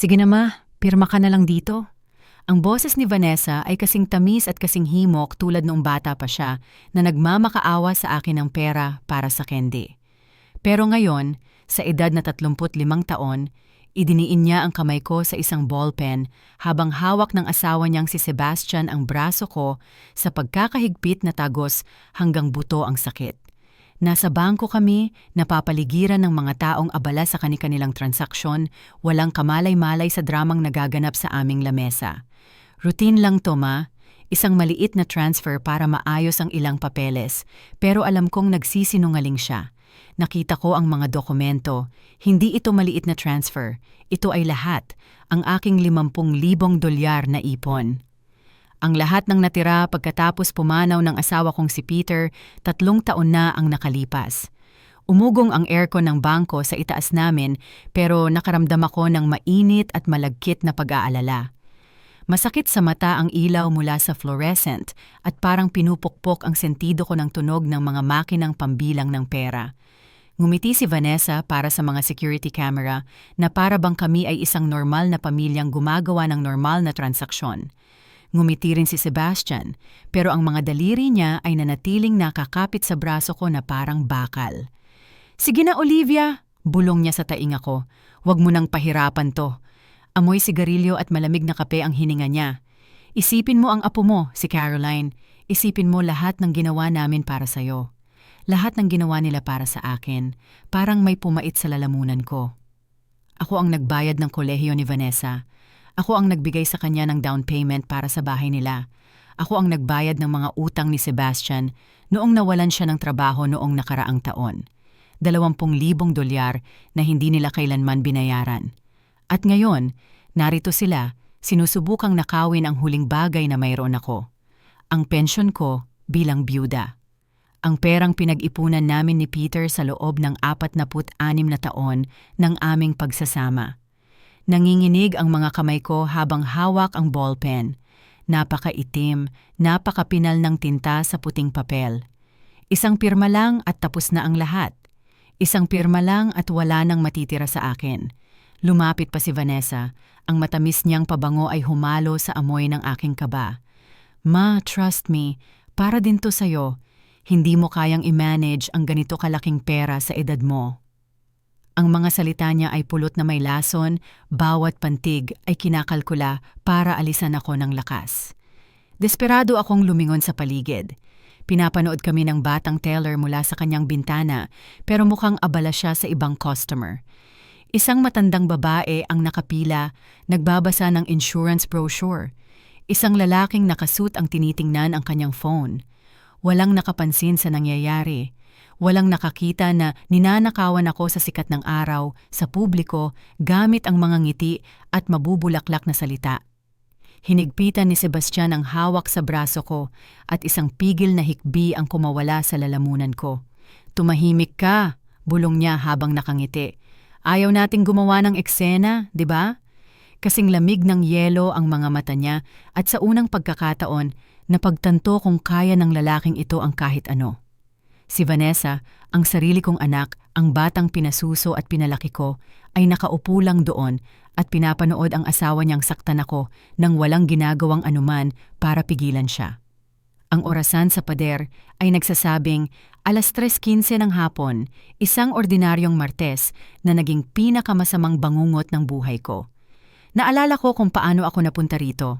Sige na ma, pirma ka na lang dito. Ang boses ni Vanessa ay kasing tamis at kasing himok tulad noong bata pa siya na nagmamakaawa sa akin ng pera para sa candy. Pero ngayon, sa edad na 35 taon, idiniin niya ang kamay ko sa isang ballpen habang hawak ng asawa niyang si Sebastian ang braso ko sa pagkakahigpit na tagos hanggang buto ang sakit. Nasa bangko kami, napapaligiran ng mga taong abala sa kani-kanilang transaksyon, walang kamalay-malay sa dramang nagaganap sa aming lamesa. Routine lang to ma, isang maliit na transfer para maayos ang ilang papeles, pero alam kong nagsisinungaling siya. Nakita ko ang mga dokumento, hindi ito maliit na transfer, ito ay lahat, ang aking 50,000 dolyar na ipon. Ang lahat ng natira pagkatapos pumanaw ng asawa kong si Peter, 3 taon na ang nakalipas. Umugong ang aircon ng bangko sa itaas namin pero nakaramdam ako ng mainit at malagkit na pag-aalala. Masakit sa mata ang ilaw mula sa fluorescent at parang pinupukpok ang sentido ko ng tunog ng mga makinang pambilang ng pera. Ngumiti si Vanessa para sa mga security camera na para bang kami ay isang normal na pamilyang gumagawa ng normal na transaksyon. Ngumiti rin si Sebastian, pero ang mga daliri niya ay nanatiling nakakapit sa braso ko na parang bakal. "Sige na Olivia," bulong niya sa tainga ko. "Huwag mo nang pahirapan to." Amoy sigarilyo at malamig na kape ang hininga niya. "Isipin mo ang apo mo, si Caroline. Isipin mo lahat ng ginawa namin para sa'yo. Lahat ng ginawa nila para sa akin. Parang may pumait sa lalamunan ko. Ako ang nagbayad ng kolehiyo ni Vanessa. Ako ang nagbigay sa kanya ng down payment para sa bahay nila. Ako ang nagbayad ng mga utang ni Sebastian noong nawalan siya ng trabaho noong nakaraang taon. 20,000 dolyar na hindi nila kailanman binayaran. At ngayon, narito sila, sinusubukang nakawin ang huling bagay na mayroon ako. Ang pensyon ko bilang byuda. Ang perang pinag-ipunan namin ni Peter sa loob ng 46 na taon ng aming pagsasama. Nanginginig ang mga kamay ko habang hawak ang ballpen. Napakaitim, napakapinal ng tinta sa puting papel. Isang pirma lang at tapos na ang lahat. Isang pirma lang at wala nang matitira sa akin. Lumapit pa si Vanessa. Ang matamis niyang pabango ay humalo sa amoy ng aking kaba. "Ma, trust me, para din to sa'yo. Hindi mo kayang i-manage ang ganito kalaking pera sa edad mo." Ang mga salita niya ay pulot na may lason, bawat pantig ay kinakalkula para alisan ako ng lakas. Desperado akong lumingon sa paligid. Pinapanood kami ng batang teller mula sa kanyang bintana pero mukhang abala siya sa ibang customer. Isang matandang babae ang nakapila, nagbabasa ng insurance brochure. Isang lalaking nakasuit ang tinitingnan ang kanyang phone. Walang nakapansin sa nangyayari. Walang nakakita na ninanakawan ako sa sikat ng araw, sa publiko, gamit ang mga ngiti at mabubulaklak na salita. Hinigpitan ni Sebastian ang hawak sa braso ko at isang pigil na hikbi ang kumawala sa lalamunan ko. "Tumahimik ka," bulong niya habang nakangiti. "Ayaw nating gumawa ng eksena, di ba?" Kasing lamig ng yelo ang mga mata niya at sa unang pagkakataon, napagtanto kung kaya ng lalaking ito ang kahit ano. Si Vanessa, ang sarili kong anak, ang batang pinasuso at pinalaki ko, ay nakaupo lang doon at pinapanood ang asawa niyang saktan ako nang walang ginagawang anuman para pigilan siya. Ang orasan sa pader ay nagsasabing 3:15 ng hapon, isang ordinaryong Martes na naging pinakamasamang bangungot ng buhay ko. Naalala ko kung paano ako napunta rito.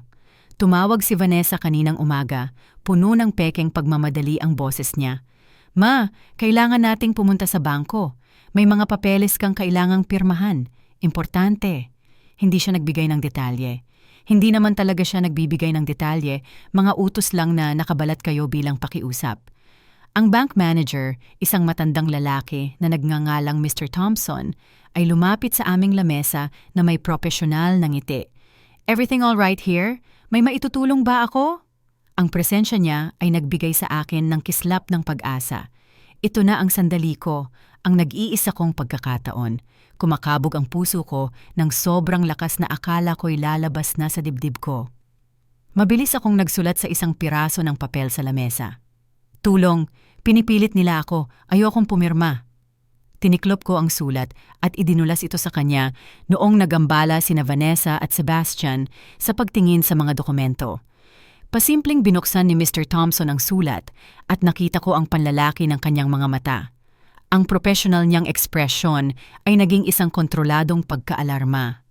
Tumawag si Vanessa kaninang umaga, puno ng pekeng pagmamadali ang boses niya. "Ma, kailangan nating pumunta sa bangko. May mga papeles kang kailangang pirmahan. Importante." Hindi siya nagbigay ng detalye. Hindi naman talaga siya nagbibigay ng detalye, mga utos lang na nakabalat kayo bilang pakiusap. Ang bank manager, isang matandang lalaki na nagngangalang Mr. Thompson, ay lumapit sa aming lamesa na may profesional na ngiti. "Everything all right here? May maitutulong ba ako?" Ang presensya niya ay nagbigay sa akin ng kislap ng pag-asa. Ito na ang sandali ko, ang nag-iisa kong pagkakataon. Kumakabog ang puso ko ng sobrang lakas na akala ko'y lalabas na sa dibdib ko. Mabilis akong nagsulat sa isang piraso ng papel sa lamesa. "Tulong, pinipilit nila ako, ayokong pumirma." Tiniklop ko ang sulat at idinulas ito sa kanya noong nagambala sina Vanessa at Sebastian sa pagtingin sa mga dokumento. Pasimpleng binuksan ni Mr. Thompson ang sulat at nakita ko ang panlalaki ng kanyang mga mata. Ang professional niyang ekspresyon ay naging isang kontroladong pagkaalarma.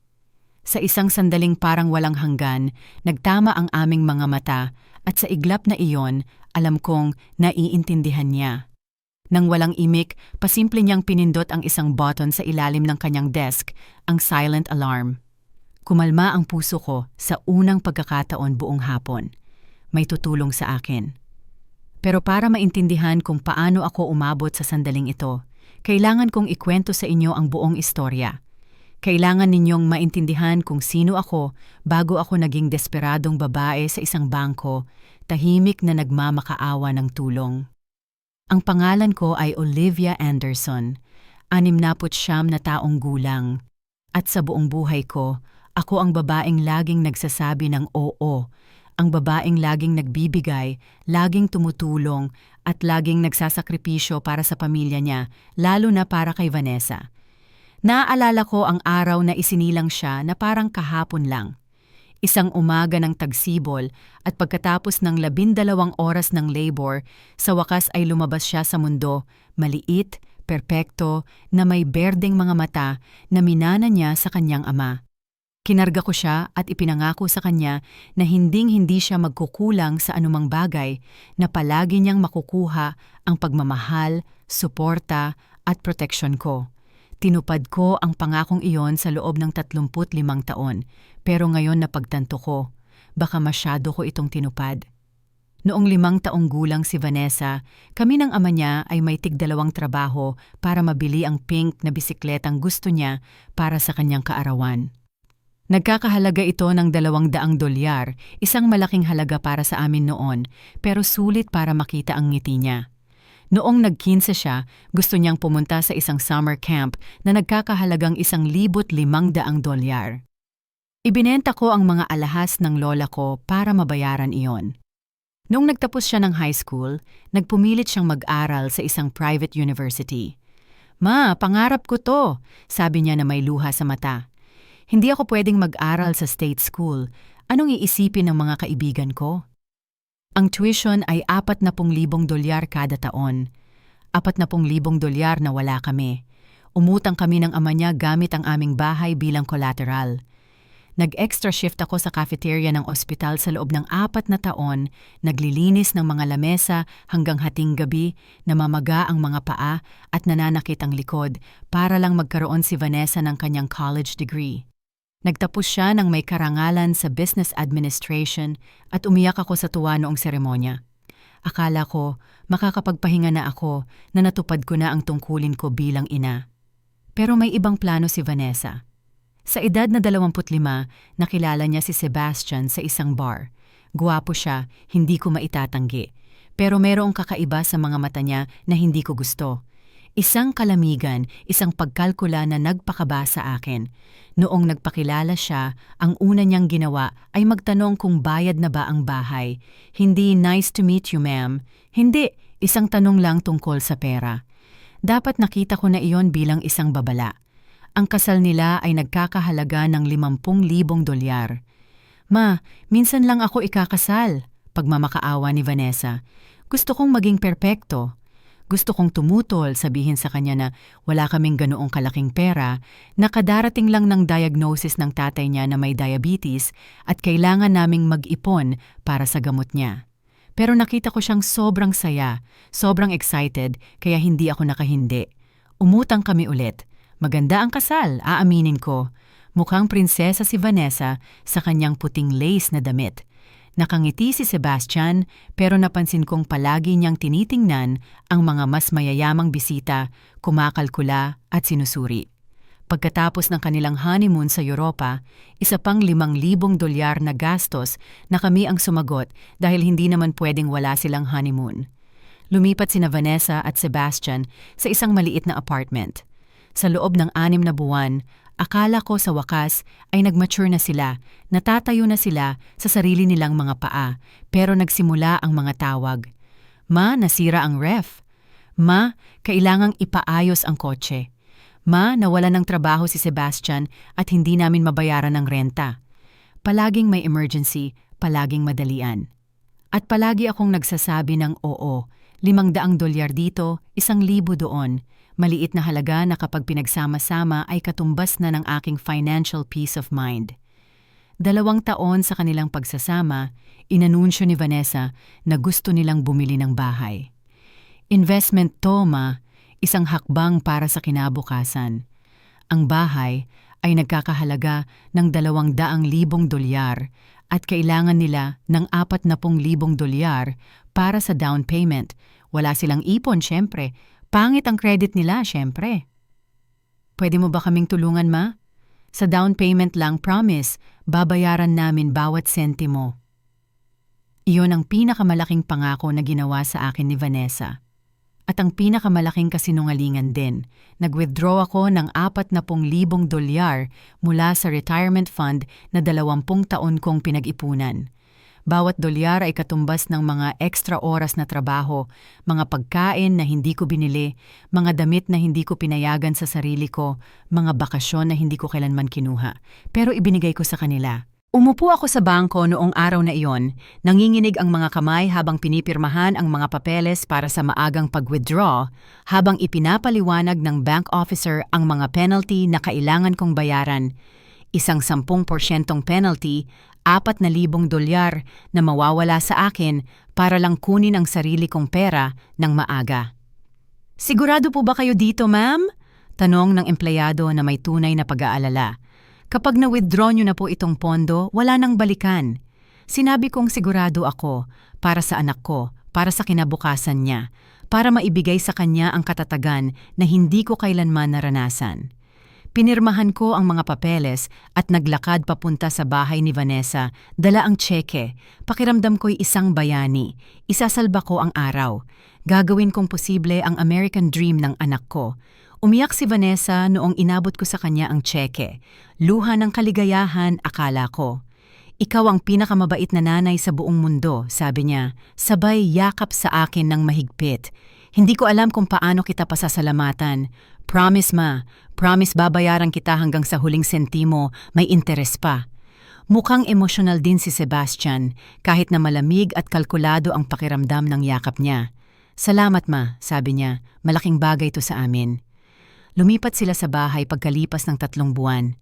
Sa isang sandaling parang walang hanggan, nagtama ang aming mga mata at sa iglap na iyon, alam kong naiintindihan niya. Nang walang imik, pasimple niyang pinindot ang isang button sa ilalim ng kanyang desk, ang silent alarm. Kumalma ang puso ko sa unang pagkakataon buong hapon. May tutulong sa akin. Pero para maintindihan kung paano ako umabot sa sandaling ito, kailangan kong ikwento sa inyo ang buong istorya. Kailangan ninyong maintindihan kung sino ako bago ako naging desperadong babae sa isang bangko, tahimik na nagmamakaawa ng tulong. Ang pangalan ko ay Olivia Anderson, 69 na taong gulang. At sa buong buhay ko, ako ang babaeng laging nagsasabi ng oo, ang babaeng laging nagbibigay, laging tumutulong, at laging nagsasakripisyo para sa pamilya niya, lalo na para kay Vanessa. Naaalala ko ang araw na isinilang siya na parang kahapon lang. Isang umaga ng tagsibol at pagkatapos ng 12 oras ng labor, sa wakas ay lumabas siya sa mundo, maliit, perpekto, na may berdeng mga mata na minana niya sa kanyang ama. Kinarga ko siya at ipinangako sa kanya na hinding-hindi siya magkukulang sa anumang bagay, na palagi niyang makukuha ang pagmamahal, suporta at proteksyon ko. Tinupad ko ang pangakong iyon sa loob ng 35 taon, pero ngayon napagtanto ko, baka masyado ko itong tinupad. Noong 5 taong gulang si Vanessa, kami ng ama niya ay may tig-2 trabaho para mabili ang pink na bisikletang gusto niya para sa kanyang kaarawan. Nagkakahalaga ito ng $200, isang malaking halaga para sa amin noon, pero sulit para makita ang ngiti niya. Noong nag-15 siya, gusto niyang pumunta sa isang summer camp na nagkakahalagang $1,500. Ibinenta ko ang mga alahas ng lola ko para mabayaran iyon. Noong nagtapos siya ng high school, nagpumilit siyang mag-aral sa isang private university. "Ma, pangarap ko to," sabi niya na may luha sa mata. "Hindi ako pwedeng mag-aral sa state school. Anong iisipin ng mga kaibigan ko?" Ang tuition ay $40,000 kada taon. $40,000 na wala kami. Umutang kami ng ama niya gamit ang aming bahay bilang collateral. Nag-extra shift ako sa cafeteria ng ospital sa loob ng 4 na taon, naglilinis ng mga lamesa hanggang hating gabi, namamaga ang mga paa at nananakit ang likod para lang magkaroon si Vanessa ng kanyang college degree. Nagtapos siya ng may karangalan sa business administration at umiyak ako sa tuwa noong seremonya. Akala ko, makakapagpahinga na ako na natupad ko na ang tungkulin ko bilang ina. Pero may ibang plano si Vanessa. Sa edad na 25, nakilala niya si Sebastian sa isang bar. Guwapo siya, hindi ko maitatanggi. Pero merong kakaiba sa mga mata niya na hindi ko gusto. Isang kalamigan, isang pagkalkula na nagpakaba sa akin. Noong nagpakilala siya, ang una niyang ginawa ay magtanong kung bayad na ba ang bahay. Hindi, "Nice to meet you, ma'am." Hindi, isang tanong lang tungkol sa pera. Dapat nakita ko na iyon bilang isang babala. Ang kasal nila ay nagkakahalaga ng $50,000. "Ma, minsan lang ako ikakasal," pagmamakaawa ni Vanessa. "Gusto kong maging perpekto." Gusto kong tumutol, sabihin sa kanya na wala kaming ganoong kalaking pera, na kadarating lang ng diagnosis ng tatay niya na may diabetes at kailangan naming mag-ipon para sa gamot niya. Pero nakita ko siyang sobrang saya, sobrang excited, kaya hindi ako nakahindi. Umutang kami ulit. Maganda ang kasal, aaminin ko. Mukhang prinsesa si Vanessa sa kanyang puting lace na damit. Nakangiti si Sebastian, pero napansin kong palagi niyang tinitingnan ang mga mas mayayamang bisita, kumakalkula at sinusuri. Pagkatapos ng kanilang honeymoon sa Europa, isa pang $5,000 na gastos na kami ang sumagot dahil hindi naman pwedeng wala silang honeymoon. Lumipat sina Vanessa at Sebastian sa isang maliit na apartment. Sa loob ng 6 na buwan, akala ko sa wakas ay nag-mature na sila, natatayo na sila sa sarili nilang mga paa, pero nagsimula ang mga tawag. "Ma, nasira ang ref." Ma, kailangang ipaayos ang kotse. Ma, nawalan ng trabaho si Sebastian at hindi namin mabayaran ng renta. Palaging may emergency, palaging madalian. At palagi akong nagsasabi ng oo, $500 dito, 1,000 doon. Maliit na halaga na kapag pinagsama-sama ay katumbas na ng aking financial peace of mind. 2 taon sa kanilang pagsasama, inanunsyo ni Vanessa na gusto nilang bumili ng bahay. Investment to, Ma, isang hakbang para sa kinabukasan. Ang bahay ay nagkakahalaga ng $200,000 at kailangan nila ng $40,000 para sa down payment. Wala silang ipon, syempre. Pangit ang credit nila, syempre. Pwede mo ba kaming tulungan, Ma? Sa down payment lang, promise, babayaran namin bawat sentimo. Iyon ang pinakamalaking pangako na ginawa sa akin ni Vanessa. At ang pinakamalaking kasinungalingan din, nag-withdraw ako ng $40,000 mula sa retirement fund na 20 taon kong pinag-ipunan. Bawat dolyar ay katumbas ng mga extra oras na trabaho, mga pagkain na hindi ko binili, mga damit na hindi ko pinayagan sa sarili ko, mga bakasyon na hindi ko kailanman kinuha. Pero ibinigay ko sa kanila. Umupo ako sa bangko noong araw na iyon, nanginginig ang mga kamay habang pinipirmahan ang mga papeles para sa maagang pag-withdraw, habang ipinapaliwanag ng bank officer ang mga penalty na kailangan kong bayaran. Isang 10% penalty, $4,000 na mawawala sa akin para lang kunin ang sarili kong pera ng maaga. Sigurado po ba kayo dito, ma'am? Tanong ng empleyado na may tunay na pag-aalala. Kapag na-withdraw nyo na po itong pondo, wala nang balikan. Sinabi kong sigurado ako para sa anak ko, para sa kinabukasan niya, para maibigay sa kanya ang katatagan na hindi ko kailanman naranasan. Pinirmahan ko ang mga papeles at naglakad papunta sa bahay ni Vanessa, dala ang tseke. Pakiramdam ko'y isang bayani. Isasalba ko ang araw. Gagawin kong posible ang American dream ng anak ko. Umiyak si Vanessa noong inabot ko sa kanya ang tseke. Luha ng kaligayahan, akala ko. Ikaw ang pinakamabait na nanay sa buong mundo, sabi niya. Sabay yakap sa akin ng mahigpit. Hindi ko alam kung paano kita pasasalamatan. Promise, Ma. Promise babayaran kita hanggang sa huling sentimo, may interes pa. Mukhang emosyonal din si Sebastian, kahit na malamig at kalkulado ang pakiramdam ng yakap niya. Salamat, Ma, sabi niya. Malaking bagay to sa amin. Lumipat sila sa bahay pagkalipas ng 3 buwan.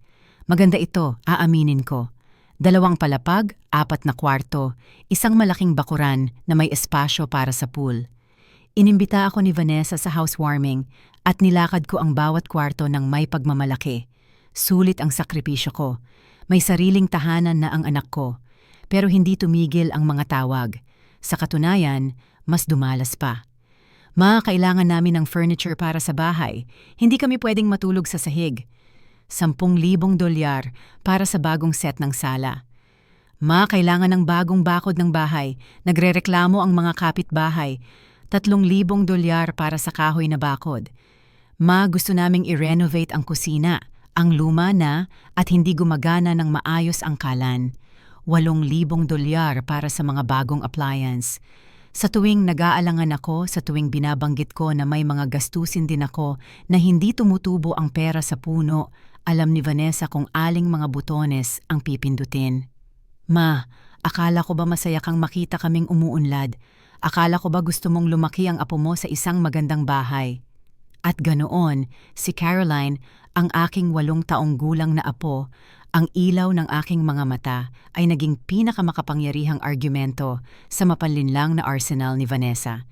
Maganda ito, aaminin ko. 2 palapag, 4 na kwarto, isang malaking bakuran na may espasyo para sa pool. Inimbita ako ni Vanessa sa housewarming at nilakad ko ang bawat kwarto ng may pagmamalaki. Sulit ang sakripisyo ko. May sariling tahanan na ang anak ko. Pero hindi tumigil ang mga tawag. Sa katunayan, mas dumalas pa. Ma, kailangan namin ng furniture para sa bahay. Hindi kami pwedeng matulog sa sahig. $10,000 para sa bagong set ng sala. Ma, kailangan ng bagong bakod ng bahay. Nagrereklamo ang mga kapitbahay. $3,000 para sa kahoy na bakod. Ma, gusto naming i-renovate ang kusina, ang luma na at hindi gumagana ng maayos ang kalan. $8,000 para sa mga bagong appliance. Sa tuwing nag-aalangan ako, sa tuwing binabanggit ko na may mga gastusin din ako na hindi tumutubo ang pera sa puno, alam ni Vanessa kung aling mga butones ang pipindutin. Ma, akala ko ba masaya kang makita kaming umuunlad? Akala ko ba gusto mong lumaki ang apo mo sa isang magandang bahay? At ganoon, si Caroline, ang aking 8 taong gulang na apo, ang ilaw ng aking mga mata ay naging pinakamakapangyarihang argumento sa mapanlinlang na arsenal ni Vanessa.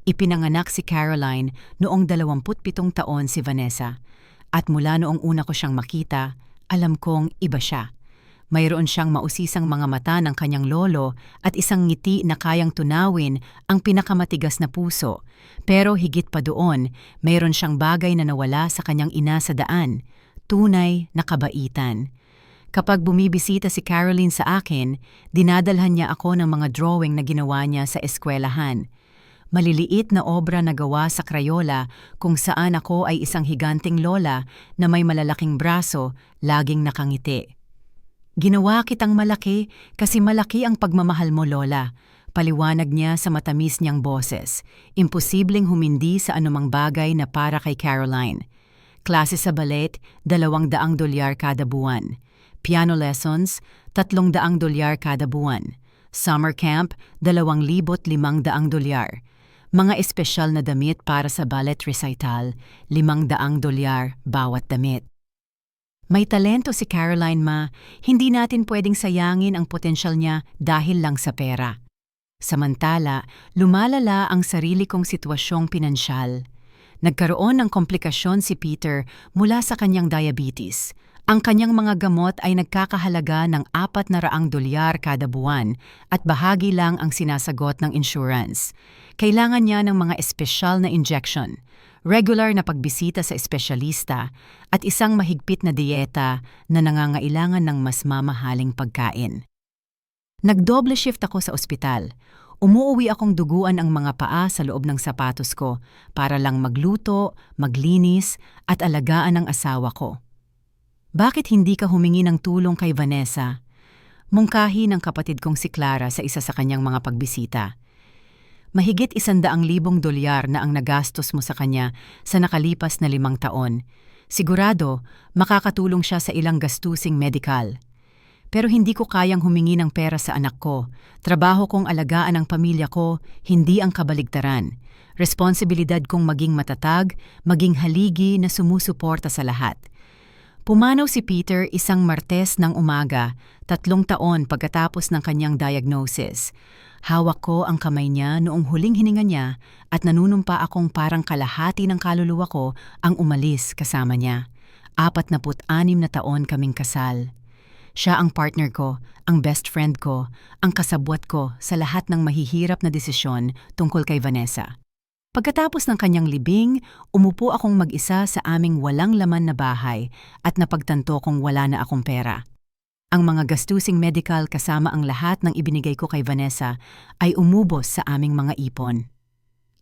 Ipinanganak si Caroline noong 27 taon si Vanessa. At mula noong una ko siyang makita, alam kong iba siya. Mayroon siyang mausisang mga mata ng kanyang lolo at isang ngiti na kayang tunawin ang pinakamatigas na puso. Pero higit pa doon, mayroon siyang bagay na nawala sa kanyang ina sa daan, tunay na kabaitan. Kapag bumibisita si Caroline sa akin, dinadalhan niya ako ng mga drawing na ginawa niya sa eskwelahan. Maliliit na obra na gawa sa Crayola kung saan ako ay isang higanting lola na may malalaking braso, laging nakangiti. Ginawa kitang malaki kasi malaki ang pagmamahal mo, Lola. Paliwanag niya sa matamis niyang boses. Imposibleng humindi sa anumang bagay na para kay Caroline. Klase sa ballet, $200 kada buwan. Piano lessons, $300 kada buwan. Summer camp, $2,500. Mga espesyal na damit para sa ballet recital, $500 bawat damit. May talento si Caroline, Ma. Hindi natin pwedeng sayangin ang potensyal niya dahil lang sa pera. Samantala, lumalala ang sarili kong sitwasyong pinansyal. Nagkaroon ng komplikasyon si Peter mula sa kanyang diabetes. Ang kanyang mga gamot ay nagkakahalaga ng $400 kada buwan at bahagi lang ang sinasagot ng insurance. Kailangan niya ng mga espesyal na injection, regular na pagbisita sa espesyalista at isang mahigpit na dieta na nangangailangan ng mas mamahaling pagkain. Nagdoble shift ako sa ospital. Umuuwi akong duguan ang mga paa sa loob ng sapatos ko para lang magluto, maglinis at alagaan ang asawa ko. Bakit hindi ka humingi ng tulong kay Vanessa? Mungkahi ng kapatid kong si Clara sa isa sa kanyang mga pagbisita. Mahigit $100,000 na ang nagastos mo sa kanya sa nakalipas na 5 taon. Sigurado, makakatulong siya sa ilang gastusing medikal. Pero hindi ko kayang humingi ng pera sa anak ko. Trabaho kong alagaan ang pamilya ko, hindi ang kabaligtaran. Responsibilidad kong maging matatag, maging haligi na sumusuporta sa lahat. Pumanaw si Peter isang Martes ng umaga, 3 taon pagkatapos ng kanyang diagnosis. Hawak ko ang kamay niya noong huling hininga niya at nanunumpa akong parang kalahati ng kaluluwa ko ang umalis kasama niya. 46 na taon kaming kasal. Siya ang partner ko, ang best friend ko, ang kasabwat ko sa lahat ng mahihirap na desisyon tungkol kay Vanessa. Pagkatapos ng kanyang libing, umupo akong mag-isa sa aming walang laman na bahay at napagtanto kong wala na akong pera. Ang mga gastusing medical kasama ang lahat ng ibinigay ko kay Vanessa ay umubos sa aming mga ipon.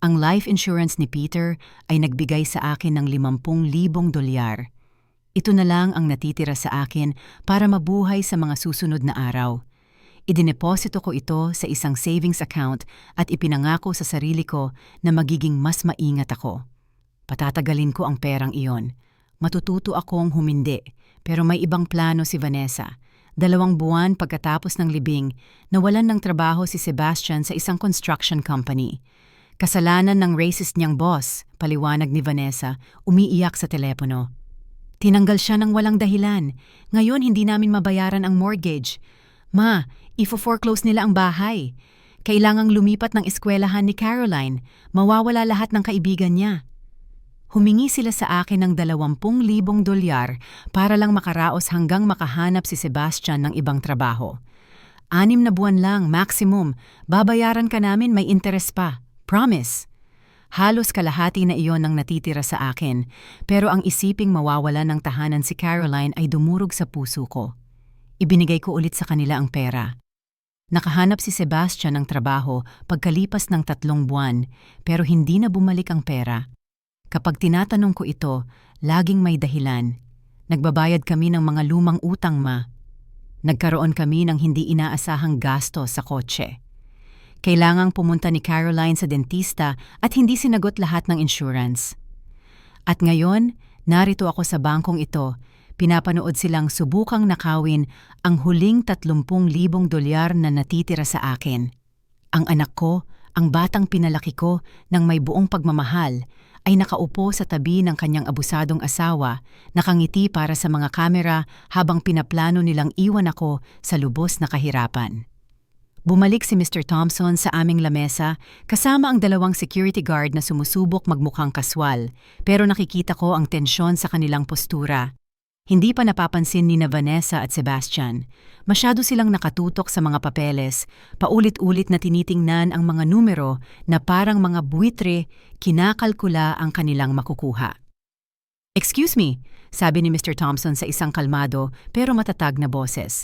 Ang life insurance ni Peter ay nagbigay sa akin ng $50,000. Ito na lang ang natitira sa akin para mabuhay sa mga susunod na araw. Idineposito ko ito sa isang savings account at ipinangako sa sarili ko na magiging mas maingat ako. Patatagalin ko ang perang iyon. Matututo akong humindi, pero may ibang plano si Vanessa. 2 buwan pagkatapos ng libing, nawalan ng trabaho si Sebastian sa isang construction company. Kasalanan ng racist niyang boss, paliwanag ni Vanessa, umiiyak sa telepono. Tinanggal siya ng walang dahilan. Ngayon hindi namin mabayaran ang mortgage. Ma, ifo-foreclose nila ang bahay. Kailangang lumipat ng eskwelahan ni Caroline. Mawawala lahat ng kaibigan niya. Humingi sila sa akin ng $20,000 para lang makaraos hanggang makahanap si Sebastian ng ibang trabaho. 6 na buwan lang, maximum. Babayaran ka namin, may interes pa. Promise. Halos kalahati na iyon ang natitira sa akin, pero ang isiping mawawala ng tahanan si Caroline ay dumurog sa puso ko. Ibinigay ko ulit sa kanila ang pera. Nakahanap si Sebastian ng trabaho pagkalipas ng 3 buwan, pero hindi na bumalik ang pera. Kapag tinatanong ko ito, laging may dahilan. Nagbabayad kami ng mga lumang utang, Ma. Nagkaroon kami ng hindi inaasahang gasto sa kotse. Kailangang pumunta ni Caroline sa dentista at hindi sinagot lahat ng insurance. At ngayon, narito ako sa bangkong ito, pinapanood silang subukang nakawin ang huling $30,000 na natitira sa akin. Ang anak ko, ang batang pinalaki ko ng may buong pagmamahal, ay nakaupo sa tabi ng kanyang abusadong asawa, nakangiti para sa mga kamera habang pinaplano nilang iwan ako sa lubos na kahirapan. Bumalik si Mr. Thompson sa aming lamesa kasama ang 2 security guard na sumusubok magmukhang kaswal, pero nakikita ko ang tensyon sa kanilang postura. Hindi pa napapansin ni Vanessa at Sebastian. Masyado silang nakatutok sa mga papeles, paulit-ulit na tinitingnan ang mga numero na parang mga buwitre, kinakalkula ang kanilang makukuha. "Excuse me," sabi ni Mr. Thompson sa isang kalmado pero matatag na boses.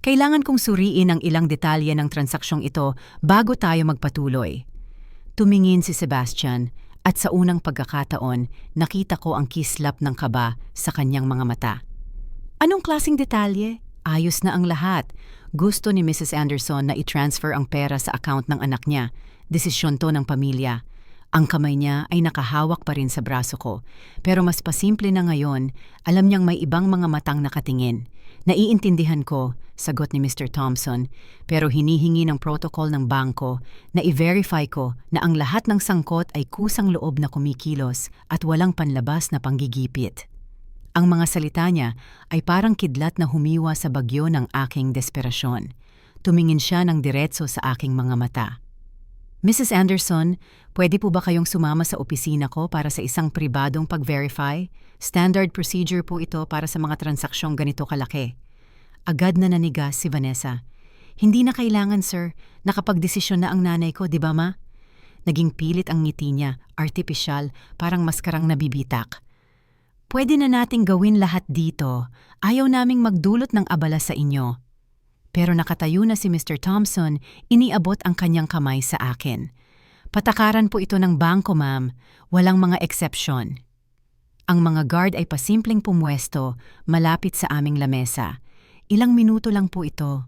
"Kailangan kong suriin ang ilang detalye ng transaksyong ito bago tayo magpatuloy." Tumingin si Sebastian. At sa unang pagkakataon, nakita ko ang kislap ng kaba sa kanyang mga mata. "Anong klaseng detalye?" Ayos na ang lahat. Gusto ni Mrs. Anderson na i-transfer ang pera sa account ng anak niya. Desisyon to ng pamilya. Ang kamay niya ay nakahawak pa rin sa braso ko. Pero mas pasimple na ngayon, alam niyang may ibang mga matang nakatingin. Naiintindihan ko, sagot ni Mr. Thompson, pero hinihingi ng protocol ng bangko na i-verify ko na ang lahat ng sangkot ay kusang loob na kumikilos at walang panlabas na panggigipit. Ang mga salita niya ay parang kidlat na humiwa sa bagyo ng aking desperasyon. Tumingin siya ng diretso sa aking mga mata. Mrs. Anderson, pwede po ba kayong sumama sa opisina ko para sa isang pribadong pag-verify? Standard procedure po ito para sa mga transaksyong ganito kalaki. Agad na nanigas si Vanessa. Hindi na kailangan, sir. Nakapagdesisyon na ang nanay ko, di ba ma? Naging pilit ang ngiti niya, artipisyal, parang maskarang nabibitak. Pwede na nating gawin lahat dito. Ayaw naming magdulot ng abala sa inyo. Pero nakatayo na si Mr. Thompson, iniabot ang kanyang kamay sa akin. Patakaran po ito ng bangko, ma'am. Walang mga exception. Ang mga guard ay pasimpleng pumwesto, malapit sa aming lamesa. Ilang minuto lang po ito.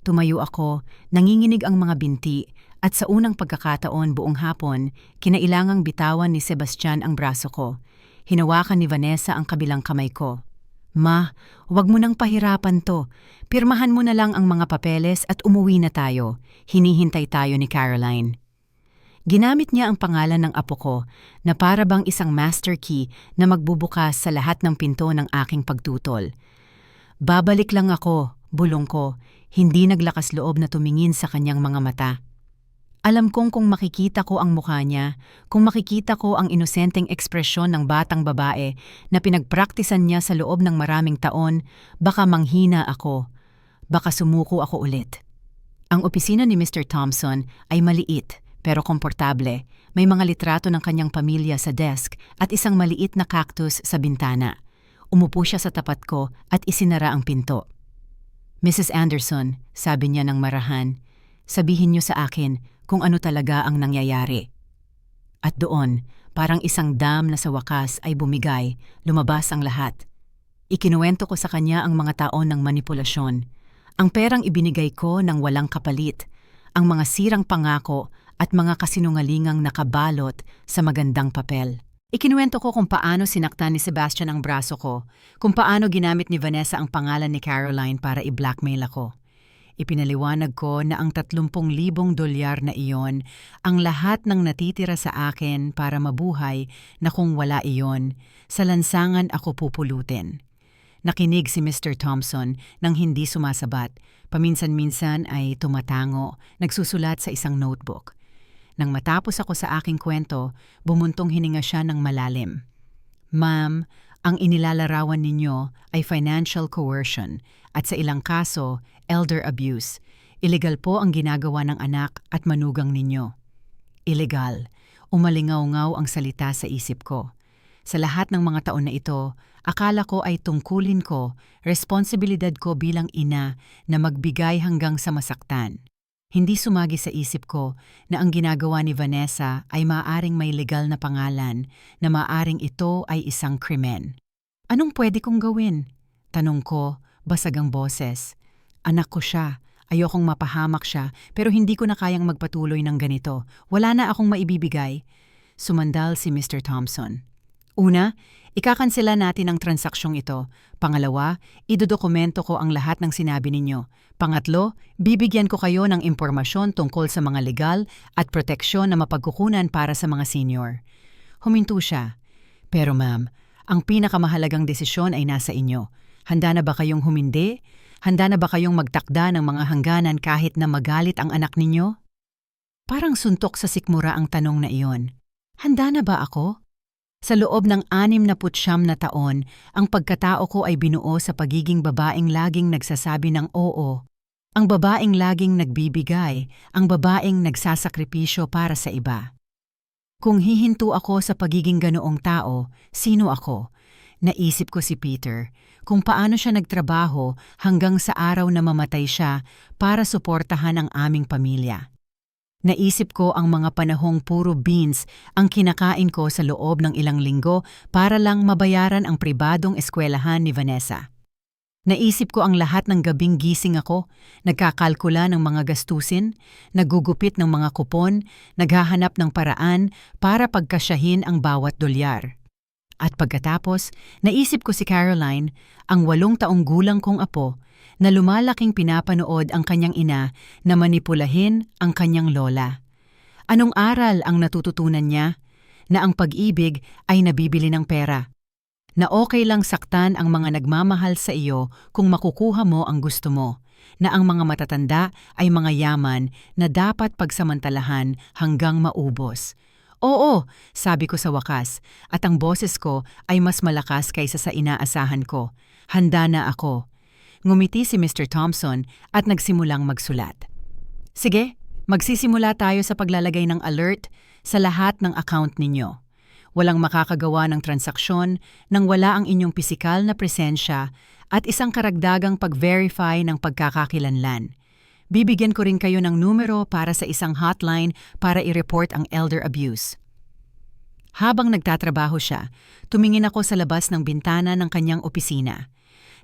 Tumayo ako, nanginginig ang mga binti, at sa unang pagkakataon buong hapon, kinailangang bitawan ni Sebastian ang braso ko. Hinawakan ni Vanessa ang kabilang kamay ko. Ma, huwag mo nang pahirapan to. Pirmahan mo na lang ang mga papeles at umuwi na tayo. Hinihintay tayo ni Caroline. Ginamit niya ang pangalan ng apo ko na para bang isang master key na magbubukas sa lahat ng pinto ng aking pagtutol. Babalik lang ako, bulong ko, hindi naglakas loob na tumingin sa kanyang mga mata. Alam kong kung makikita ko ang mukha niya, kung makikita ko ang inosenteng ekspresyon ng batang babae na pinagpraktisan niya sa loob ng maraming taon, baka manghina ako, baka sumuko ako ulit. Ang opisina ni Mr. Thompson ay maliit pero komportable. May mga litrato ng kanyang pamilya sa desk at isang maliit na cactus sa bintana. Umupo siya sa tapat ko at isinara ang pinto. Mrs. Anderson, sabi niya ng marahan, sabihin niyo sa akin kung ano talaga ang nangyayari. At doon, parang isang dam na sa wakas ay bumigay, lumabas ang lahat. Ikinuwento ko sa kanya ang mga taon ng manipulasyon, ang perang ibinigay ko ng walang kapalit, ang mga sirang pangako at mga kasinungalingang nakabalot sa magandang papel. Ikinuwento ko kung paano sinaktan ni Sebastian ang braso ko, kung paano ginamit ni Vanessa ang pangalan ni Caroline para i-blackmail ako. Ipinaliwanag ko na ang 30,000 dolyar na iyon ang lahat ng natitira sa akin para mabuhay na kung wala iyon, sa lansangan ako pupulutin. Nakinig si Mr. Thompson nang hindi sumasabat. Paminsan-minsan ay tumatango, nagsusulat sa isang notebook. Nang matapos ako sa aking kwento, bumuntong hininga siya ng malalim. Ma'am, ang inilalarawan ninyo ay financial coercion at sa ilang kaso, elder abuse. Illegal po ang ginagawa ng anak at manugang ninyo. Illegal. Umalingaw-ngaw ang salita sa isip ko. Sa lahat ng mga taon na ito, akala ko ay tungkulin ko, responsibilidad ko bilang ina na magbigay hanggang sa masaktan. Hindi sumagi sa isip ko na ang ginagawa ni Vanessa ay maaaring may legal na pangalan, na maaaring ito ay isang krimen. Anong pwede kong gawin? Tanong ko, basag ang boses. Anak ko siya. Ayokong mapahamak siya, pero hindi ko na kayang magpatuloy ng ganito. Wala na akong maibibigay. Sumandal si Mr. Thompson. Una, ikakansela natin ang transaksyong ito. Pangalawa, idodokumento ko ang lahat ng sinabi ninyo. Pangatlo, bibigyan ko kayo ng impormasyon tungkol sa mga legal at proteksyon na mapagkukunan para sa mga senior. Huminto siya. Pero ma'am, ang pinakamahalagang desisyon ay nasa inyo. Handa na ba kayong humindi? Handa na ba kayong magtakda ng mga hangganan kahit na magalit ang anak ninyo? Parang suntok sa sikmura ang tanong na iyon. Handa na ba ako? Sa loob ng 69 na taon, ang pagkatao ko ay binuo sa pagiging babaeng laging nagsasabi ng oo. Ang babaeng laging nagbibigay, ang babaeng nagsasakripisyo para sa iba. Kung hihinto ako sa pagiging ganoong tao, sino ako? Naisip ko si Peter, kung paano siya nagtrabaho hanggang sa araw na mamatay siya para suportahan ang aming pamilya. Naisip ko ang mga panahong puro beans ang kinakain ko sa loob ng ilang linggo para lang mabayaran ang pribadong eskwelahan ni Vanessa. Naisip ko ang lahat ng gabing gising ako, nagkakalkula ng mga gastusin, nagugupit ng mga kupon, naghahanap ng paraan para pagkasyahin ang bawat dolyar. At pagkatapos, naisip ko si Caroline, ang 8 taong gulang kong apo, na lumalaking pinapanood ang kanyang ina na manipulahin ang kanyang lola. Anong aral ang natututunan niya? Na ang pag-ibig ay nabibili ng pera. Na okay lang saktan ang mga nagmamahal sa iyo kung makukuha mo ang gusto mo. Na ang mga matatanda ay mga yaman na dapat pagsamantalahan hanggang maubos. Oo, sabi ko sa wakas, at ang boses ko ay mas malakas kaysa sa inaasahan ko. Handa na ako. Ngumiti si Mr. Thompson at nagsimulang magsulat. Sige, magsisimula tayo sa paglalagay ng alert sa lahat ng account ninyo. Walang makakagawa ng transaksyon nang wala ang inyong pisikal na presensya at isang karagdagang pag-verify ng pagkakakilanlan. Bibigyan ko rin kayo ng numero para sa isang hotline para i-report ang elder abuse. Habang nagtatrabaho siya, tumingin ako sa labas ng bintana ng kanyang opisina.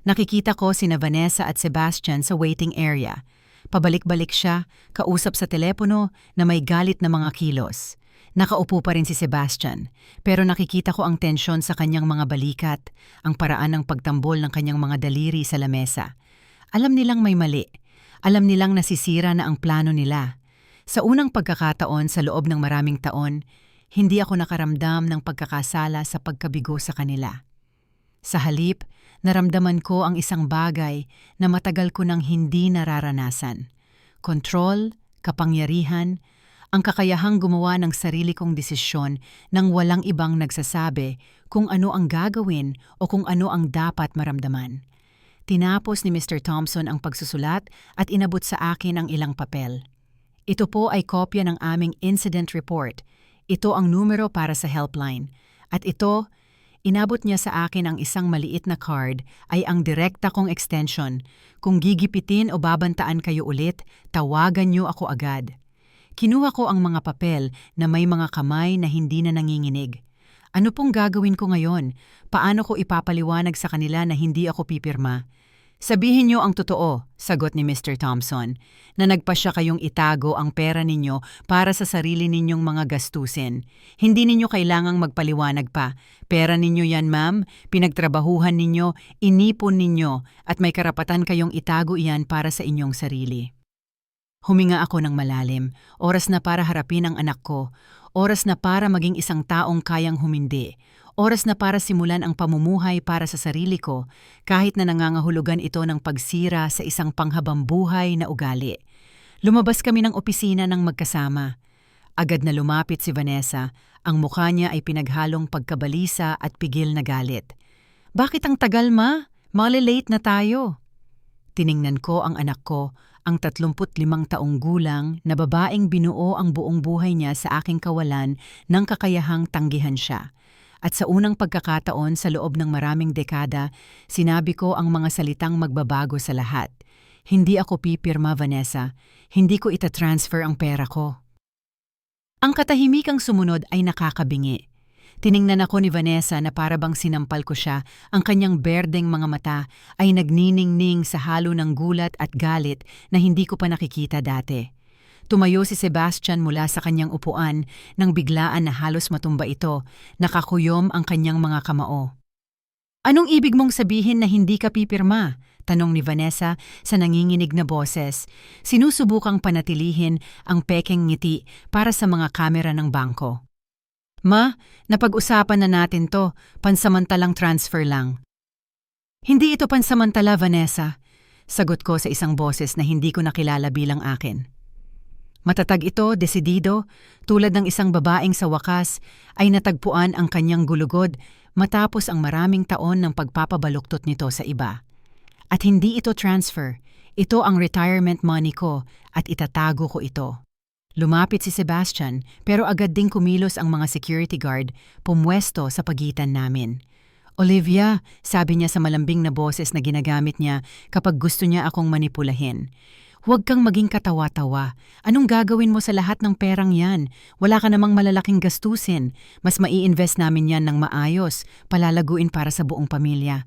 Nakikita ko sina Vanessa at Sebastian sa waiting area. Pabalik-balik siya, kausap sa telepono na may galit na mga kilos. Nakaupo pa rin si Sebastian, pero nakikita ko ang tensyon sa kanyang mga balikat, ang paraan ng pagtambol ng kanyang mga daliri sa lamesa. Alam nilang may mali. Alam nilang nasisira na ang plano nila. Sa unang pagkakataon sa loob ng maraming taon, hindi ako nakaramdam ng pagkakasala sa pagkabigo sa kanila. Sa halip, naramdaman ko ang isang bagay na matagal ko nang hindi nararanasan. Kontrol, kapangyarihan, ang kakayahang gumawa ng sarili kong desisyon nang walang ibang nagsasabi kung ano ang gagawin o kung ano ang dapat maramdaman. Tinapos ni Mr. Thompson ang pagsusulat at inabot sa akin ang ilang papel. Ito po ay kopya ng aming incident report. Ito ang numero para sa helpline. At ito, inabot niya sa akin ang isang maliit na card ay ang direkta kong extension. Kung gigipitin o babantaan kayo ulit, tawagan niyo ako agad. Kinuha ko ang mga papel na may mga kamay na hindi na nanginginig. Ano pong gagawin ko ngayon? Paano ko ipapaliwanag sa kanila na hindi ako pipirma? Sabihin niyo ang totoo, sagot ni Mr. Thompson, na nagpasya kayong itago ang pera ninyo para sa sarili ninyong mga gastusin. Hindi ninyo kailangang magpaliwanag pa. Pera ninyo yan, ma'am, pinagtrabahuhan ninyo, inipon ninyo, at may karapatan kayong itago iyan para sa inyong sarili. Huminga ako ng malalim. Oras na para harapin ang anak ko. Oras na para maging isang taong kayang humindi. Oras na para simulan ang pamumuhay para sa sarili ko, kahit na nangangahulugan ito ng pagsira sa isang panghabambuhay na ugali. Lumabas kami ng opisina ng magkasama. Agad na lumapit si Vanessa. Ang mukha niya ay pinaghalong pagkabalisa at pigil na galit. Bakit ang tagal, ma? Malilate na tayo. Tiningnan ko ang anak ko, ang 35 taong gulang na babaeng binuo ang buong buhay niya sa aking kawalan ng kakayahang tanggihan siya. At sa unang pagkakataon sa loob ng maraming dekada, sinabi ko ang mga salitang magbabago sa lahat. Hindi ako pipirma, Vanessa. Hindi ko itatransfer ang pera ko. Ang katahimikang sumunod ay nakakabingi. Tiningnan ako ni Vanessa na para bang sinampal ko siya, ang kanyang berdeng mga mata ay nagniningning sa halo ng gulat at galit na hindi ko pa nakikita dati. Tumayo si Sebastian mula sa kanyang upuan nang biglaan na halos matumba ito, nakakuyom ang kanyang mga kamao. Anong ibig mong sabihin na hindi ka pipirma? Tanong ni Vanessa sa nanginginig na boses. Sinusubukang panatilihin ang pekeng ngiti para sa mga kamera ng bangko. Ma, napag-usapan na natin to, pansamantalang transfer lang. Hindi ito pansamantala, Vanessa. Sagot ko sa isang boses na hindi ko nakilala bilang akin. Matatag ito, desidido, tulad ng isang babaeng sa wakas ay natagpuan ang kanyang gulugod matapos ang maraming taon ng pagpapabaluktot nito sa iba. At hindi ito transfer, ito ang retirement money ko at itatago ko ito. Lumapit si Sebastian pero agad ding kumilos ang mga security guard pumwesto sa pagitan namin. Olivia, sabi niya sa malambing na boses na ginagamit niya kapag gusto niya akong manipulahin. Huwag kang maging katawa-tawa. Anong gagawin mo sa lahat ng perang yan? Wala ka namang malalaking gastusin. Mas mai-invest namin yan ng maayos, palalaguin para sa buong pamilya.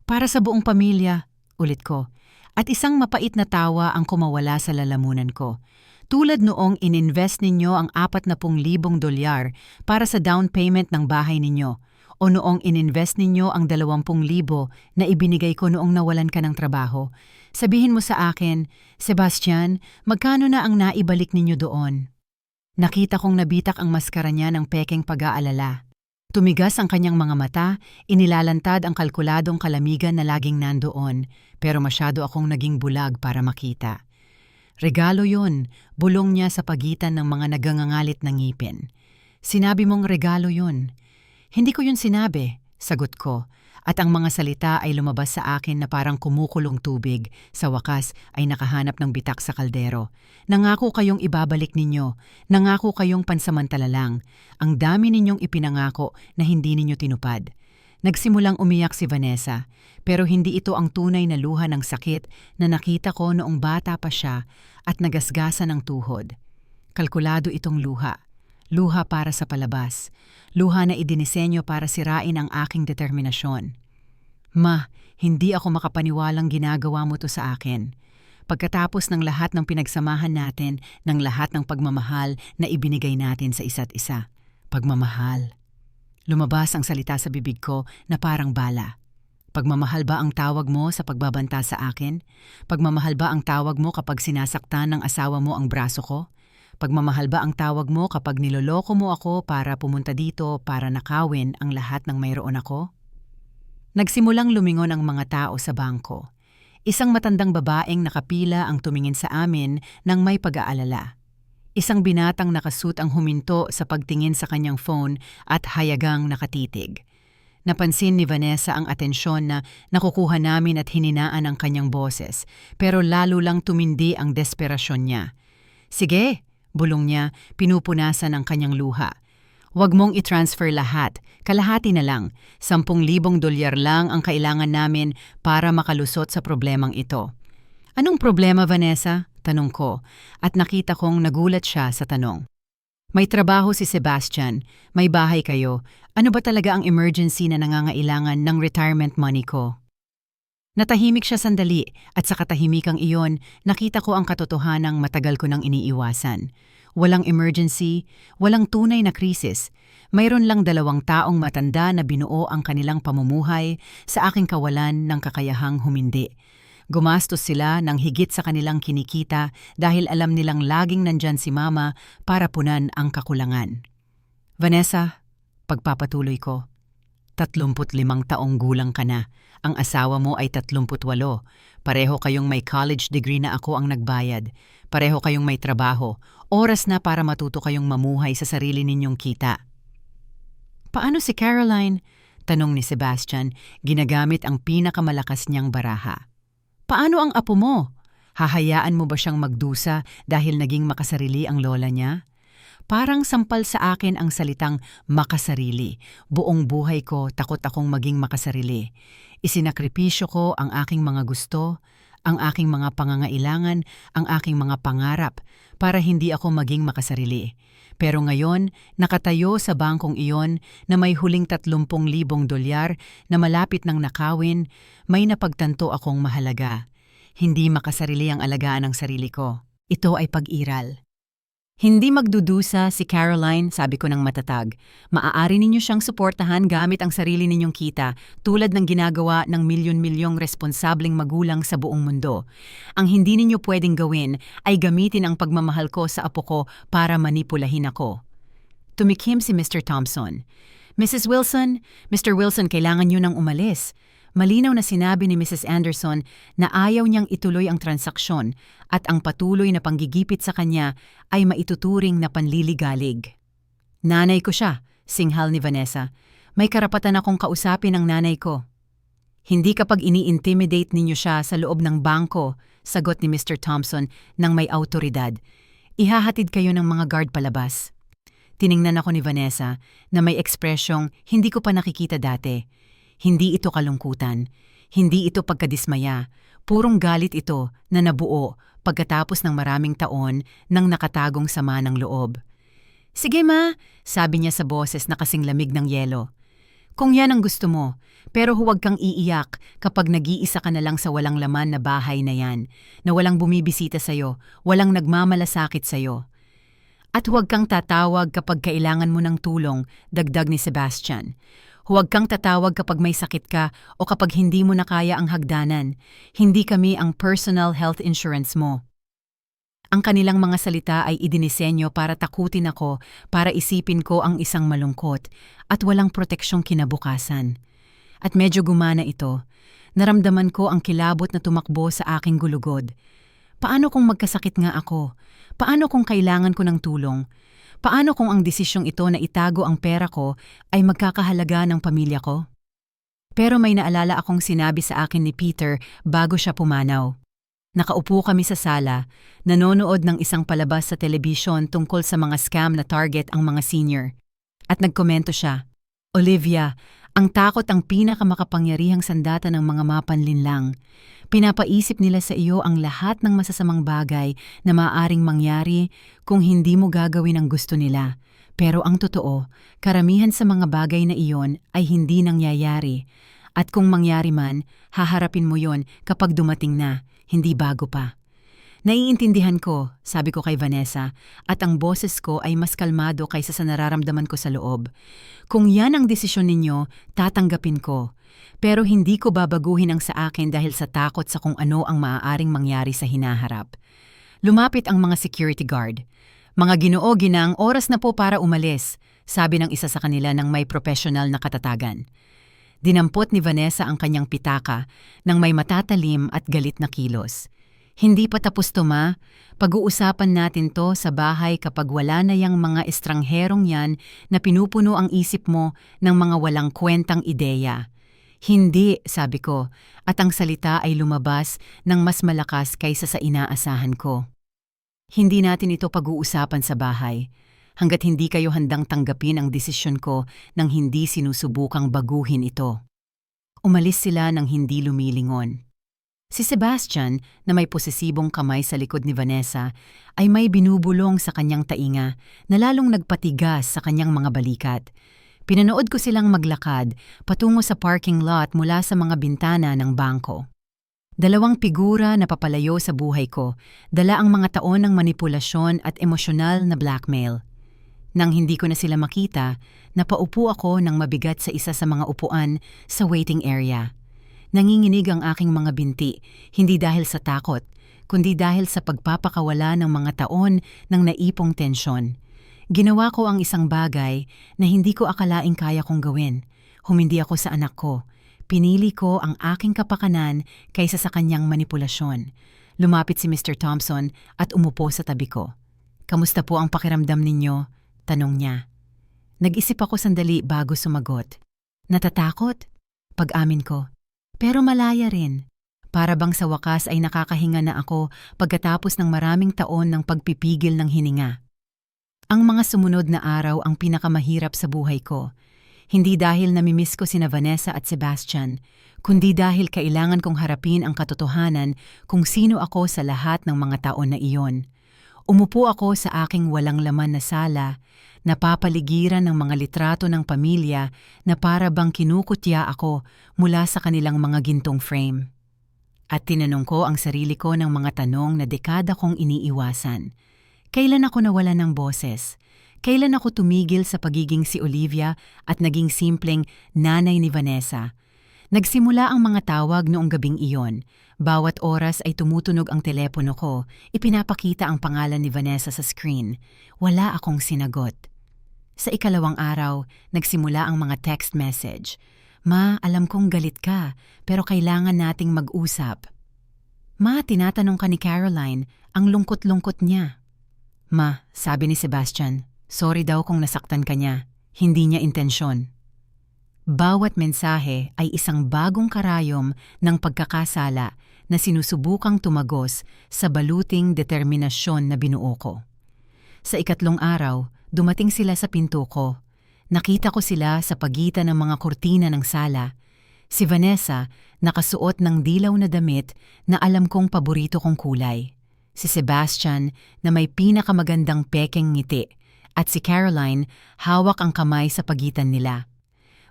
Para sa buong pamilya, Ulit ko. At isang mapait na tawa ang kumawala sa lalamunan ko. Tulad noong ininvest ninyo ang 40,000 dolyar para sa down payment ng bahay ninyo, o noong ininvest ninyo ang 20,000 na ibinigay ko noong nawalan ka ng trabaho. Sabihin mo sa akin, Sebastian, magkano na ang naibalik ninyo doon? Nakita kong nabitak ang maskara niya ng pekeng pag-aalala. Tumigas ang kanyang mga mata, inilalantad ang kalkuladong kalamigan na laging nandoon, pero masyado akong naging bulag para makita. Regalo yon, bulong niya sa pagitan ng mga nagangangalit na ngipin. Sinabi mong regalo yon. Hindi ko yun sinabi, sagot ko, at ang mga salita ay lumabas sa akin na parang kumukulong tubig. Sa wakas ay nakahanap ng bitak sa kaldero. Nangako kayong ibabalik ninyo, nangako kayong pansamantala lang. Ang dami ninyong ipinangako na hindi ninyo tinupad. Nagsimulang umiyak si Vanessa, pero hindi ito ang tunay na luha ng sakit na nakita ko noong bata pa siya at nagasgasan ng tuhod. Kalkulado itong luha. Luha para sa palabas. Luha na idinisenyo para sirain ang aking determinasyon. Ma, hindi ako makapaniwalang ginagawa mo to sa akin. Pagkatapos ng lahat ng pinagsamahan natin, ng lahat ng pagmamahal na ibinigay natin sa isa't isa. Pagmamahal. Lumabas ang salita sa bibig ko na parang bala. Pagmamahal ba ang tawag mo sa pagbabanta sa akin? Pagmamahal ba ang tawag mo kapag sinasaktan ng asawa mo ang braso ko? Pagmamahal ba ang tawag mo kapag niloloko mo ako para pumunta dito para nakawin ang lahat ng mayroon ako? Nagsimulang lumingon ang mga tao sa bangko. Isang matandang babaeng nakapila ang tumingin sa amin nang may pag-aalala. Isang binatang nakasuot ang huminto sa pagtingin sa kanyang phone at hayagang nakatitig. Napansin ni Vanessa ang atensyon na nakukuha namin at hininaan ang kanyang boses, pero lalo lang tumindi ang desperasyon niya. Sige, bulong niya, pinupunasan ang kanyang luha. Huwag mong i-transfer lahat, kalahati na lang. 10,000 dolyar lang ang kailangan namin para makalusot sa problemang ito. Anong problema, Vanessa? Tanong ko, at nakita kong nagulat siya sa tanong. May trabaho si Sebastian, may bahay kayo. Ano ba talaga ang emergency na nangangailangan ng retirement money ko? Natahimik siya sandali at sa katahimikang iyon, nakita ko ang katotohanang matagal ko nang iniiwasan. Walang emergency, walang tunay na krisis. Mayroon lang 2 taong matanda na binuo ang kanilang pamumuhay sa aking kawalan ng kakayahang humindi. Gumastos sila ng higit sa kanilang kinikita dahil alam nilang laging nandyan si Mama para punan ang kakulangan. Vanessa, pagpapatuloy ko, 35 taong gulang ka na. Ang asawa mo ay 38. Pareho kayong may college degree na ako ang nagbayad. Pareho kayong may trabaho. Oras na para matuto kayong mamuhay sa sarili ninyong kita. Paano si Caroline? Tanong ni Sebastian, ginagamit ang pinakamalakas niyang baraha. Paano ang apo mo? Hahayaan mo ba siyang magdusa dahil naging makasarili ang lola niya? Parang sampal sa akin ang salitang makasarili. Buong buhay ko takot akong maging makasarili. Isinakripisyo ko ang aking mga gusto, ang aking mga pangangailangan, ang aking mga pangarap para hindi ako maging makasarili. Pero ngayon, nakatayo sa bangkong iyon na may huling 30,000 dolyar na malapit ng nakawin, may napagtanto akong mahalaga. Hindi makasarili ang alagaan ng sarili ko. Ito ay pag-iral. Hindi magdudusa si Caroline, sabi ko ng matatag. Maaari ninyo siyang suportahan gamit ang sarili ninyong kita, tulad ng ginagawa ng milyon-milyong responsableng magulang sa buong mundo. Ang hindi ninyo pwedeng gawin ay gamitin ang pagmamahal ko sa apo ko para manipulahin ako. Tumikim si Mr. Thompson. Mrs. Wilson, Mr. Wilson, kailangan nyo nang umalis. Malinaw na sinabi ni Mrs. Anderson na ayaw niyang ituloy ang transaksyon at ang patuloy na panggigipit sa kanya ay maituturing na panliligalig. Nanay ko siya, singhal ni Vanessa. May karapatan akong kausapin ang nanay ko. Hindi kapag ini-intimidate ninyo siya sa loob ng bangko, sagot ni Mr. Thompson nang may autoridad. Ihahatid kayo ng mga guard palabas. Tiningnan ako ni Vanessa na may ekspresyong hindi ko pa nakikita dati. Hindi ito kalungkutan, hindi ito pagkadismaya, purong galit ito na nabuo pagkatapos ng maraming taon ng nakatagong sama ng loob. Sige ma, sabi niya sa boses na kasing lamig ng yelo. Kung yan ang gusto mo, pero huwag kang iiyak kapag nag-iisa ka na lang sa walang laman na bahay na yan, na walang bumibisita sa'yo, walang nagmamalasakit sa'yo. At huwag kang tatawag kapag kailangan mo ng tulong, dagdag ni Sebastian. Huwag kang tatawag kapag may sakit ka o kapag hindi mo na kaya ang hagdanan. Hindi kami ang personal health insurance mo. Ang kanilang mga salita ay idinisenyo para takutin ako, para isipin ko ang isang malungkot at walang proteksyong kinabukasan. At medyo gumana ito. Naramdaman ko ang kilabot na tumakbo sa aking gulugod. Paano kung magkasakit nga ako? Paano kung kailangan ko ng tulong? Paano kung ang desisyong ito na itago ang pera ko ay magkakahalaga ng pamilya ko? Pero may naalala akong sinabi sa akin ni Peter bago siya pumanaw. Nakaupo kami sa sala, nanonood ng isang palabas sa telebisyon tungkol sa mga scam na target ang mga senior. At nagkomento siya, "Olivia, ang takot ang pinakamakapangyarihang sandata ng mga mapanlinlang. Pinapaisip nila sa iyo ang lahat ng masasamang bagay na maaaring mangyari kung hindi mo gagawin ang gusto nila. Pero ang totoo, karamihan sa mga bagay na iyon ay hindi nangyayari. At kung mangyari man, haharapin mo yon kapag dumating na, hindi bago pa." Naiintindihan ko, sabi ko kay Vanessa, at ang boses ko ay mas kalmado kaysa sa nararamdaman ko sa loob. Kung yan ang desisyon ninyo, tatanggapin ko. Pero hindi ko babaguhin ang sa akin dahil sa takot sa kung ano ang maaaring mangyari sa hinaharap. Lumapit ang mga security guard. "Mga Ginoo, ginang, oras na po para umalis," sabi ng isa sa kanila ng may professional na katatagan. Dinampot ni Vanessa ang kanyang pitaka nang may matatalim at galit na kilos. "Hindi pa tapos to, ma. Pag-uusapan natin to sa bahay kapag wala na yang mga estrangherong yan na pinupuno ang isip mo ng mga walang kwentang ideya." "Hindi," sabi ko, at ang salita ay lumabas ng mas malakas kaysa sa inaasahan ko. "Hindi natin ito pag-uusapan sa bahay. Hanggat hindi kayo handang tanggapin ang desisyon ko nang hindi sinusubukang baguhin ito." Umalis sila nang hindi lumilingon. Si Sebastian, na may posesibong kamay sa likod ni Vanessa, ay may binubulong sa kanyang tainga na lalong nagpatigas sa kanyang mga balikat. Pinanood ko silang maglakad patungo sa parking lot mula sa mga bintana ng bangko. Dalawang figura na papalayo sa buhay ko, dala ang mga taon ng manipulasyon at emosyonal na blackmail. Nang hindi ko na sila makita, napaupo ako ng mabigat sa isa sa mga upuan sa waiting area. Nanginginig ang aking mga binti, hindi dahil sa takot, kundi dahil sa pagpapakawala ng mga taon ng naipong tensyon. Ginawa ko ang isang bagay na hindi ko akalaing kaya kong gawin. Humindi ako sa anak ko. Pinili ko ang aking kapakanan kaysa sa kanyang manipulasyon. Lumapit si Mr. Thompson at umupo sa tabi ko. "Kamusta po ang pakiramdam ninyo?" tanong niya. Nag-isip ako sandali bago sumagot. "Natatakot?" Pag-amin ko. "Pero malaya rin. Para bang sa wakas ay nakakahinga na ako pagkatapos ng maraming taon ng pagpipigil ng hininga." Ang mga sumunod na araw ang pinakamahirap sa buhay ko. Hindi dahil namimiss ko sina Vanessa at Sebastian, kundi dahil kailangan kong harapin ang katotohanan kung sino ako sa lahat ng mga taon na iyon. Umupo ako sa aking walang laman na sala, napapaligiran ng mga litrato ng pamilya na para bang kinukutya ako mula sa kanilang mga gintong frame. At tinanong ko ang sarili ko ng mga tanong na dekada kong iniiwasan. Kailan ako nawalan ng boses? Kailan ako tumigil sa pagiging si Olivia at naging simpleng nanay ni Vanessa? Nagsimula ang mga tawag noong gabing iyon. Bawat oras ay tumutunog ang telepono ko, ipinapakita ang pangalan ni Vanessa sa screen. Wala akong sinagot. Sa ikalawang araw, nagsimula ang mga text message. "Ma, alam kong galit ka, pero kailangan nating mag-usap." "Ma, tinatanong ka ni Caroline, ang lungkot-lungkot niya." "Ma," sabi ni Sebastian, "sorry daw kung nasaktan ka niya. Hindi niya intensyon." Bawat mensahe ay isang bagong karayom ng pagkakasala na sinusubukang tumagos sa baluting determinasyon na binuo ko. Sa ikatlong araw, dumating sila sa pinto ko. Nakita ko sila sa pagitan ng mga kurtina ng sala. Si Vanessa, nakasuot ng dilaw na damit na alam kong paborito kong kulay. Si Sebastian, na may pinakamagandang pekeng ngiti. At si Caroline, hawak ang kamay sa pagitan nila.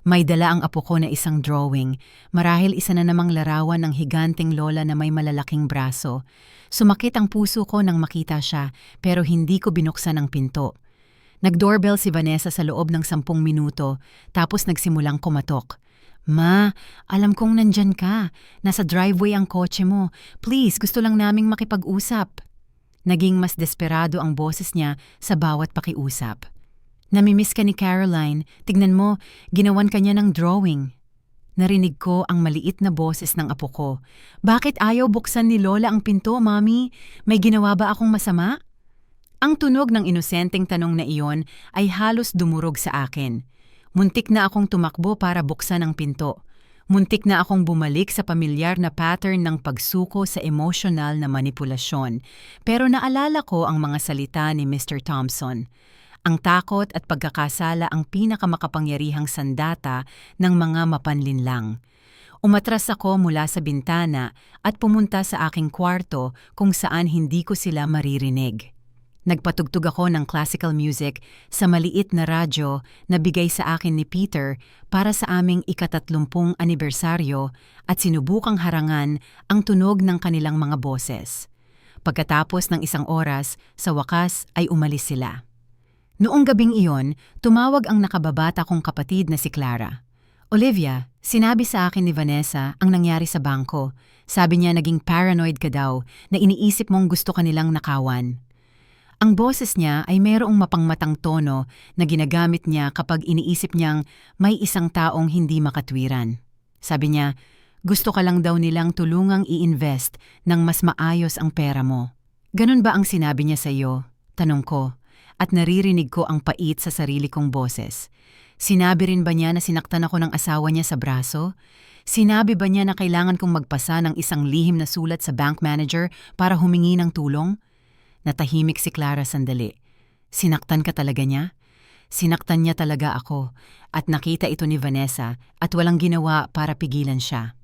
May dala ang apo ko na isang drawing, marahil isa na namang larawan ng higanteng lola na may malalaking braso. Sumakit ang puso ko nang makita siya, pero hindi ko binuksan ang pinto. Nag-doorbell si Vanessa sa loob ng 10 minuto, tapos nagsimulang kumatok. Ma, alam kong nandyan ka. Nasa driveway ang kotse mo. Please, gusto lang naming makipag-usap. Naging mas desperado ang boses niya sa bawat pakiusap. Namimiss ka ni Caroline. Tignan mo, ginawan ka niya ng drawing. Narinig ko ang maliit na boses ng apo ko. Bakit ayaw buksan ni Lola ang pinto, Mami? May ginawa ba akong masama? Ang tunog ng inosenteng tanong na iyon ay halos dumurog sa akin. Muntik na akong tumakbo para buksan ang pinto. Muntik na akong bumalik sa pamilyar na pattern ng pagsuko sa emosyonal na manipulasyon. Pero naalala ko ang mga salita ni Mr. Thompson. Ang takot at pagkakasala ang pinakamakapangyarihang sandata ng mga mapanlinlang. Umatras ako mula sa bintana at pumunta sa aking kwarto kung saan hindi ko sila maririnig. Nagpatugtog ako ng classical music sa maliit na radyo na bigay sa akin ni Peter para sa aming ika-30 anibersaryo at sinubukang harangan ang tunog ng kanilang mga boses. Pagkatapos ng 1 oras, sa wakas ay umalis sila. Noong gabing iyon, tumawag ang nakababata kong kapatid na si Clara. Olivia, sinabi sa akin ni Vanessa ang nangyari sa bangko. Sabi niya naging paranoid ka daw na iniisip mong gusto kanilang nakawan. Ang boses niya ay mayroong mapangmatang tono na ginagamit niya kapag iniisip niyang may isang taong hindi makatwiran. Sabi niya, gusto ka lang daw nilang tulungang i-invest nang mas maayos ang pera mo. Ganun ba ang sinabi niya sa iyo? Tanong ko. At naririnig ko ang pait sa sarili kong boses. Sinabi rin ba niya na sinaktan ako ng asawa niya sa braso? Sinabi ba niya na kailangan kong magpasa ng isang lihim na sulat sa bank manager para humingi ng tulong? Natahimik si Clara sandali. Sinaktan ka talaga niya? Sinaktan niya talaga ako at nakita ito ni Vanessa at walang ginawa para pigilan siya.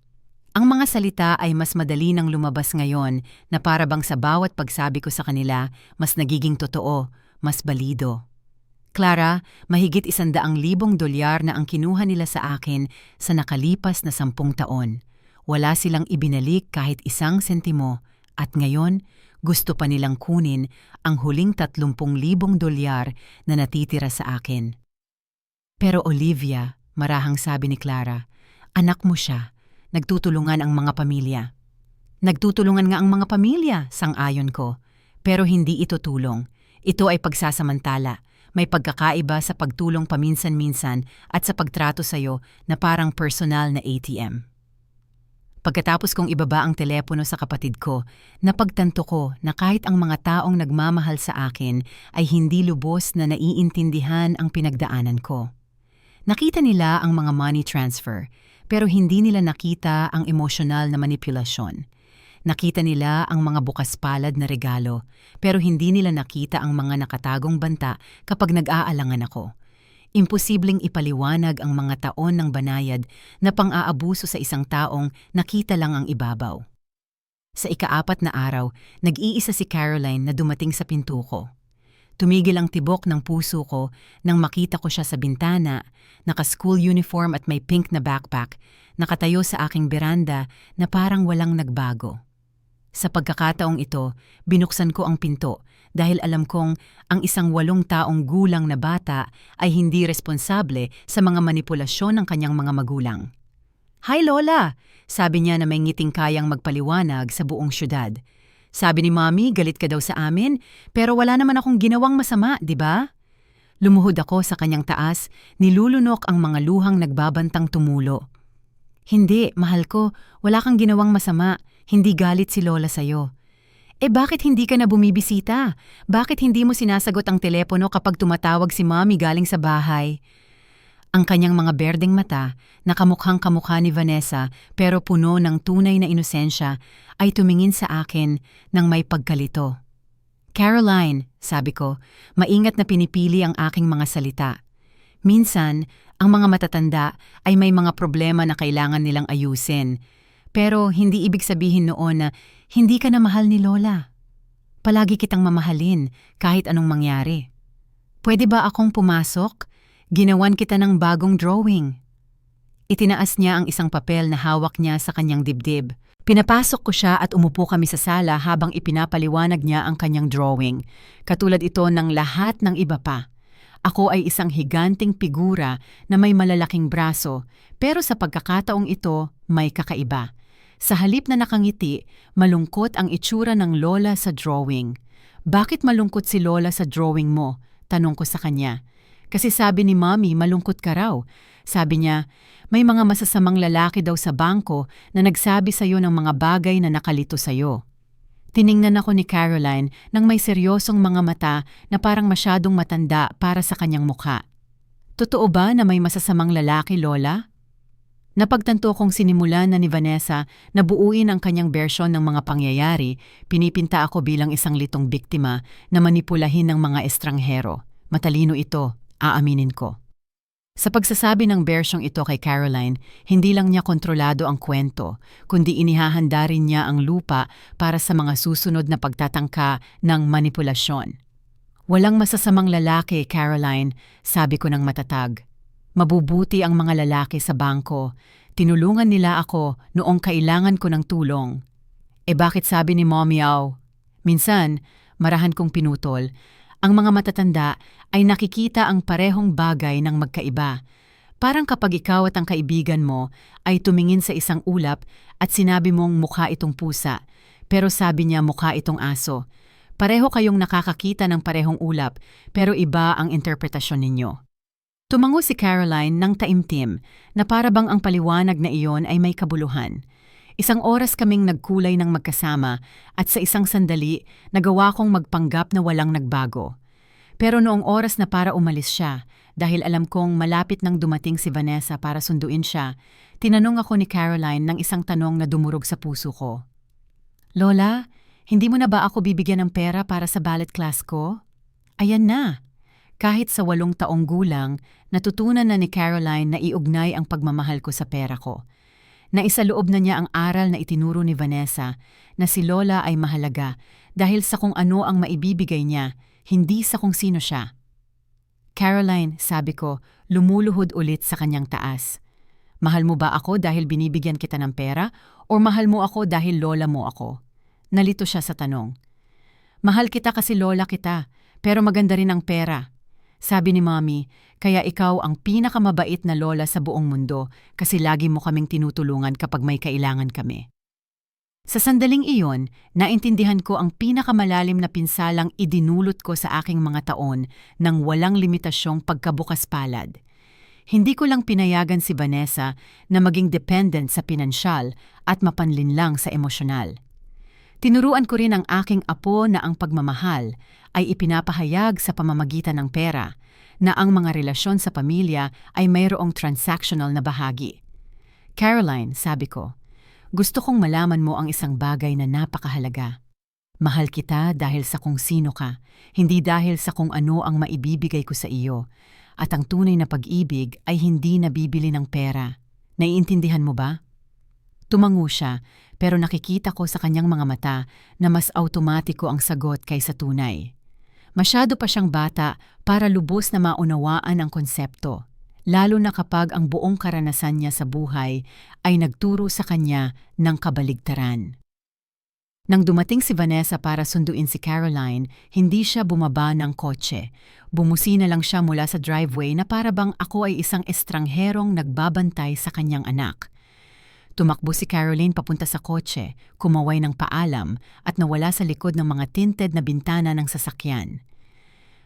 Ang mga salita ay mas madali nang lumabas ngayon na para bang sa bawat pagsabi ko sa kanila mas nagiging totoo, mas balido. Clara, mahigit $100,000 na ang kinuha nila sa akin sa nakalipas na 10 taon. Wala silang ibinalik kahit 1 sentimo at ngayon gusto pa nilang kunin ang huling $30,000 na natitira sa akin. Pero Olivia, marahang sabi ni Clara, anak mo siya. Nagtutulungan ang mga pamilya. Nagtutulungan nga ang mga pamilya, sang-ayon ko. Pero hindi ito tulong. Ito ay pagsasamantala. May pagkakaiba sa pagtulong paminsan-minsan at sa pagtrato sa'yo na parang personal na ATM. Pagkatapos kong ibaba ang telepono sa kapatid ko, napagtanto ko na kahit ang mga taong nagmamahal sa akin ay hindi lubos na naiintindihan ang pinagdaanan ko. Nakita nila ang mga money transfer, pero hindi nila nakita ang emosyonal na manipulasyon. Nakita nila ang mga bukas palad na regalo, pero hindi nila nakita ang mga nakatagong banta kapag nag-aalangan ako. Imposibleng ipaliwanag ang mga taon ng banayad na pang-aabuso sa isang taong nakita lang ang ibabaw. Sa ika-4 na araw, nag-iisa si Caroline na dumating sa pinto ko. Tumigil ang tibok ng puso ko nang makita ko siya sa bintana, naka-school uniform at may pink na backpack, nakatayo sa aking beranda na parang walang nagbago. Sa pagkakataong ito, binuksan ko ang pinto dahil alam kong ang isang 8 taong gulang na bata ay hindi responsable sa mga manipulasyon ng kanyang mga magulang. "Hi Lola!" sabi niya na may ngiting kayang magpaliwanag sa buong syudad. "Sabi ni Mommy, galit ka daw sa amin, pero wala naman akong ginawang masama, di ba?" Lumuhod ako sa kanyang taas, nilulunok ang mga luhang nagbabantang tumulo. "Hindi, mahal ko, wala kang ginawang masama. Hindi galit si Lola sa'yo." Bakit hindi ka na bumibisita? Bakit hindi mo sinasagot ang telepono kapag tumatawag si Mommy galing sa bahay? Ang kanyang mga berdeng mata, na kamukhang-kamukha ni Vanessa pero puno ng tunay na inosensya, ay tumingin sa akin nang may pagkalito. "Caroline," sabi ko, maingat na pinipili ang aking mga salita. Minsan, ang mga matatanda ay may mga problema na kailangan nilang ayusin. Pero hindi ibig sabihin noon na hindi ka na mahal ni Lola. Palagi kitang mamahalin kahit anong mangyari. Pwede ba akong pumasok? Ginawan kita ng bagong drawing. Itinaas niya ang isang papel na hawak niya sa kanyang dibdib. Pinapasok ko siya at umupo kami sa sala habang ipinapaliwanag niya ang kanyang drawing. Katulad ito ng lahat ng iba pa. Ako ay isang higanting figura na may malalaking braso, pero sa pagkakataong ito, may kakaiba. Sa halip na nakangiti, malungkot ang itsura ng lola sa drawing. Bakit malungkot si lola sa drawing mo? Tanong ko sa kanya. Kasi sabi ni Mommy, malungkot ka raw. Sabi niya, may mga masasamang lalaki daw sa bangko na nagsabi sa'yo ng mga bagay na nakalito sa'yo. Tiningnan ako ni Caroline nang may seryosong mga mata na parang masyadong matanda para sa kanyang mukha. Totoo ba na may masasamang lalaki, Lola? Napagtanto kong sinimulan na ni Vanessa na buuin ang kanyang bersyon ng mga pangyayari, pinipinta ako bilang isang litong biktima na manipulahin ng mga estranghero. Matalino ito, aaminin ko. Sa pagsasabi ng bersyong ito kay Caroline, hindi lang niya kontrolado ang kwento, kundi inihahanda rin niya ang lupa para sa mga susunod na pagtatangka ng manipulasyon. Walang masasamang lalaki, Caroline, sabi ko ng matatag. Mabubuti ang mga lalaki sa bangko. Tinulungan nila ako noong kailangan ko ng tulong. Bakit sabi ni Mommy Au? Minsan, marahan kong pinutol, ang mga matatanda ay nakikita ang parehong bagay ng magkaiba. Parang kapag ikaw at ang kaibigan mo ay tumingin sa isang ulap at sinabi mong mukha itong pusa, pero sabi niya mukha itong aso. Pareho kayong nakakakita ng parehong ulap, pero iba ang interpretasyon ninyo. Tumango si Caroline ng taimtim na parabang ang paliwanag na iyon ay may kabuluhan. Isang oras kaming nagkulay ng magkasama at sa isang sandali nagawa kong magpanggap na walang nagbago. Pero noong oras na para umalis siya, dahil alam kong malapit nang dumating si Vanessa para sunduin siya, tinanong ako ni Caroline ng isang tanong na dumurog sa puso ko. Lola, hindi mo na ba ako bibigyan ng pera para sa ballet class ko? Ayan na! Kahit sa 8 taong gulang, natutunan na ni Caroline na iugnay ang pagmamahal ko sa pera ko. Naisaloob na niya ang aral na itinuro ni Vanessa na si Lola ay mahalaga dahil sa kung ano ang maibibigay niya, hindi sa kung sino siya. Caroline, sabi ko, lumuluhod ulit sa kanyang taas. Mahal mo ba ako dahil binibigyan kita ng pera o mahal mo ako dahil lola mo ako? Nalito siya sa tanong. Mahal kita kasi lola kita, pero maganda rin ang pera. Sabi ni Mommy, kaya ikaw ang pinakamabait na lola sa buong mundo kasi lagi mo kaming tinutulungan kapag may kailangan kami. Sa sandaling iyon, naintindihan ko ang pinakamalalim na pinsalang idinulot ko sa aking mga taon ng walang limitasyong pagkabukas palad. Hindi ko lang pinayagan si Vanessa na maging dependent sa pinansyal at mapanlinlang sa emosyonal. Tinuruan ko rin ang aking apo na ang pagmamahal ay ipinapahayag sa pamamagitan ng pera, na ang mga relasyon sa pamilya ay mayroong transactional na bahagi. Caroline, sabi ko, gusto kong malaman mo ang isang bagay na napakahalaga. Mahal kita dahil sa kung sino ka, hindi dahil sa kung ano ang maibibigay ko sa iyo. At ang tunay na pag-ibig ay hindi nabibili ng pera. Naiintindihan mo ba? Tumango siya, pero nakikita ko sa kanyang mga mata na mas automatiko ang sagot kaysa tunay. Masyado pa siyang bata para lubos na maunawaan ang konsepto, lalo na kapag ang buong karanasan niya sa buhay ay nagturo sa kanya ng kabaligtaran. Nang dumating si Vanessa para sunduin si Caroline, hindi siya bumaba ng kotse. Bumusina lang siya mula sa driveway na parabang ako ay isang estrangherong nagbabantay sa kanyang anak. Tumakbo si Caroline papunta sa kotse, kumaway ng paalam at nawala sa likod ng mga tinted na bintana ng sasakyan.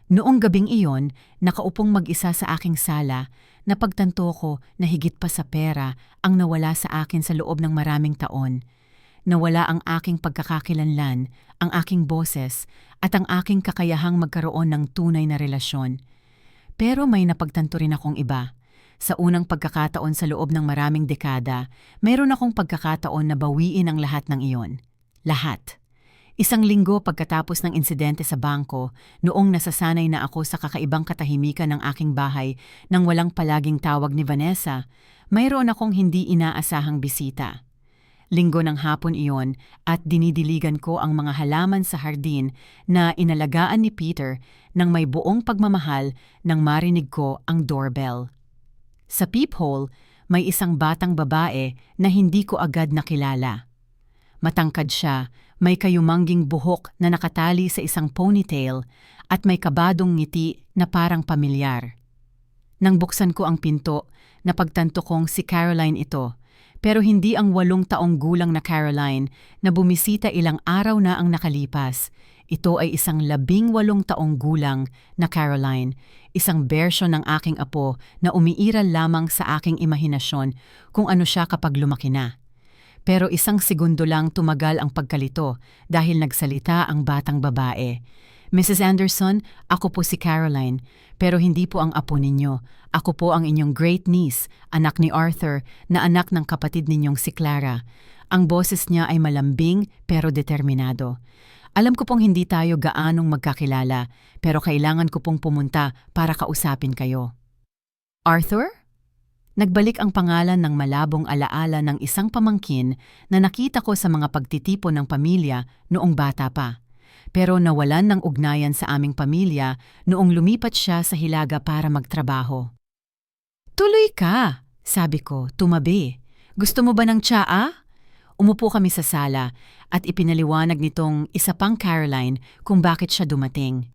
Noong gabing iyon, nakaupong mag-isa sa aking sala, napagtanto ko na higit pa sa pera ang nawala sa akin sa loob ng maraming taon. Nawala ang aking pagkakakilanlan, ang aking boses at ang aking kakayahang magkaroon ng tunay na relasyon. Pero may napagtanto rin akong iba. Sa unang pagkakataon sa loob ng maraming dekada, mayroon akong pagkakataon na bawiin ang lahat ng iyon. Lahat. Isang linggo pagkatapos ng insidente sa bangko, noong nasasanay na ako sa kakaibang katahimikan ng aking bahay nang walang palaging tawag ni Vanessa, mayroon akong hindi inaasahang bisita. Linggo ng hapon iyon at dinidiligan ko ang mga halaman sa hardin na inalagaan ni Peter nang may buong pagmamahal nang marinig ko ang doorbell. Sa peephole, may isang batang babae na hindi ko agad nakilala. Matangkad siya, may kayumangging buhok na nakatali sa isang ponytail at may kabadong ngiti na parang pamilyar. Nang buksan ko ang pinto, napagtanto kong si Caroline ito, pero hindi ang 8 taong gulang na Caroline na bumisita ilang araw na ang nakalipas. Ito ay isang 18 taong gulang na Caroline, isang bersyon ng aking apo na umiiral lamang sa aking imahinasyon kung ano siya kapag lumaki na. Pero isang segundo lang tumagal ang pagkalito dahil nagsalita ang batang babae. Mrs. Anderson, ako po si Caroline, pero hindi po ang apo ninyo. Ako po ang inyong great niece, anak ni Arthur, na anak ng kapatid ninyong si Clara. Ang boses niya ay malambing pero determinado. Alam ko pong hindi tayo gaanong magkakilala, pero kailangan ko pong pumunta para kausapin kayo. Arthur? Nagbalik ang pangalan ng malabong alaala ng isang pamangkin na nakita ko sa mga pagtitipon ng pamilya noong bata pa. Pero nawalan ng ugnayan sa aming pamilya noong lumipat siya sa Hilaga para magtrabaho. "Tuloy ka," sabi ko, tumabi. "Gusto mo ba ng tsaa?" Umupo kami sa sala at ipinaliwanag nitong isa pang Caroline kung bakit siya dumating.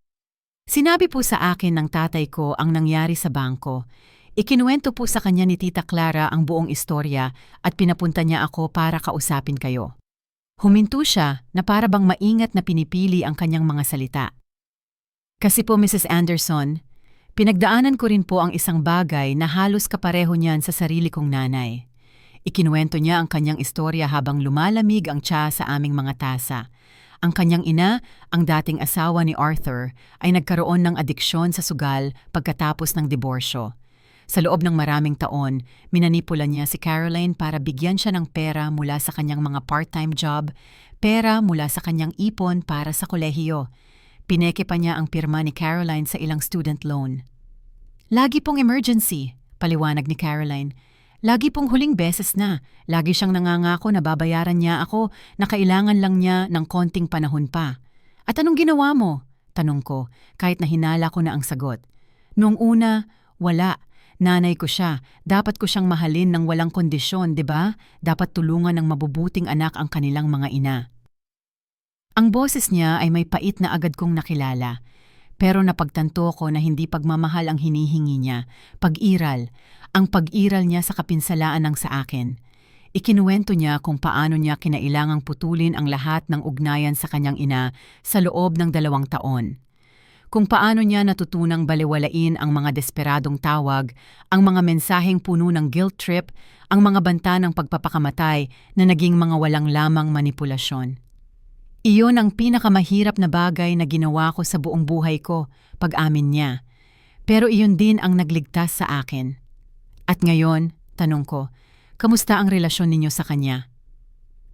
Sinabi po sa akin ng tatay ko ang nangyari sa bangko. Ikinuwento po sa kanya ni Tita Clara ang buong istorya at pinapunta niya ako para kausapin kayo. Huminto siya na para bang maingat na pinipili ang kanyang mga salita. Kasi po Mrs. Anderson, pinagdaanan ko rin po ang isang bagay na halos kapareho niyan sa sarili kong nanay. Ikinuwento niya ang kanyang istorya habang lumalamig ang tsa sa aming mga tasa. Ang kanyang ina, ang dating asawa ni Arthur, ay nagkaroon ng adiksyon sa sugal pagkatapos ng diborsyo. Sa loob ng maraming taon, minanipula niya si Caroline para bigyan siya ng pera mula sa kanyang mga part-time job, pera mula sa kanyang ipon para sa kolehiyo. Pineke pa niya ang pirma ni Caroline sa ilang student loan. "Lagi pong emergency," paliwanag ni Caroline. "Lagi pong huling beses na. Lagi siyang nangangako na babayaran niya ako na kailangan lang niya ng konting panahon pa." "At anong ginawa mo?" tanong ko, kahit na hinala ko na ang sagot. "Noong una, wala. Nanay ko siya. Dapat ko siyang mahalin ng walang kondisyon, di ba? Dapat tulungan ng mabubuting anak ang kanilang mga ina." Ang boses niya ay may pait na agad kong nakilala. Pero napagtanto ko na hindi pagmamahal ang hinihingi niya, pag-iral. Ang pag-iral niya sa kapinsalaan ng sa akin. Ikinuwento niya kung paano niya kinailangang putulin ang lahat ng ugnayan sa kanyang ina sa loob ng 2 taon. Kung paano niya natutunang balewalain ang mga desperadong tawag, ang mga mensaheng puno ng guilt trip, ang mga banta ng pagpapakamatay na naging mga walang lamang manipulasyon. Iyon ang pinakamahirap na bagay na ginawa ko sa buong buhay ko, pag-amin niya. Pero iyon din ang nagligtas sa akin. At ngayon, tanong ko, kamusta ang relasyon ninyo sa kanya?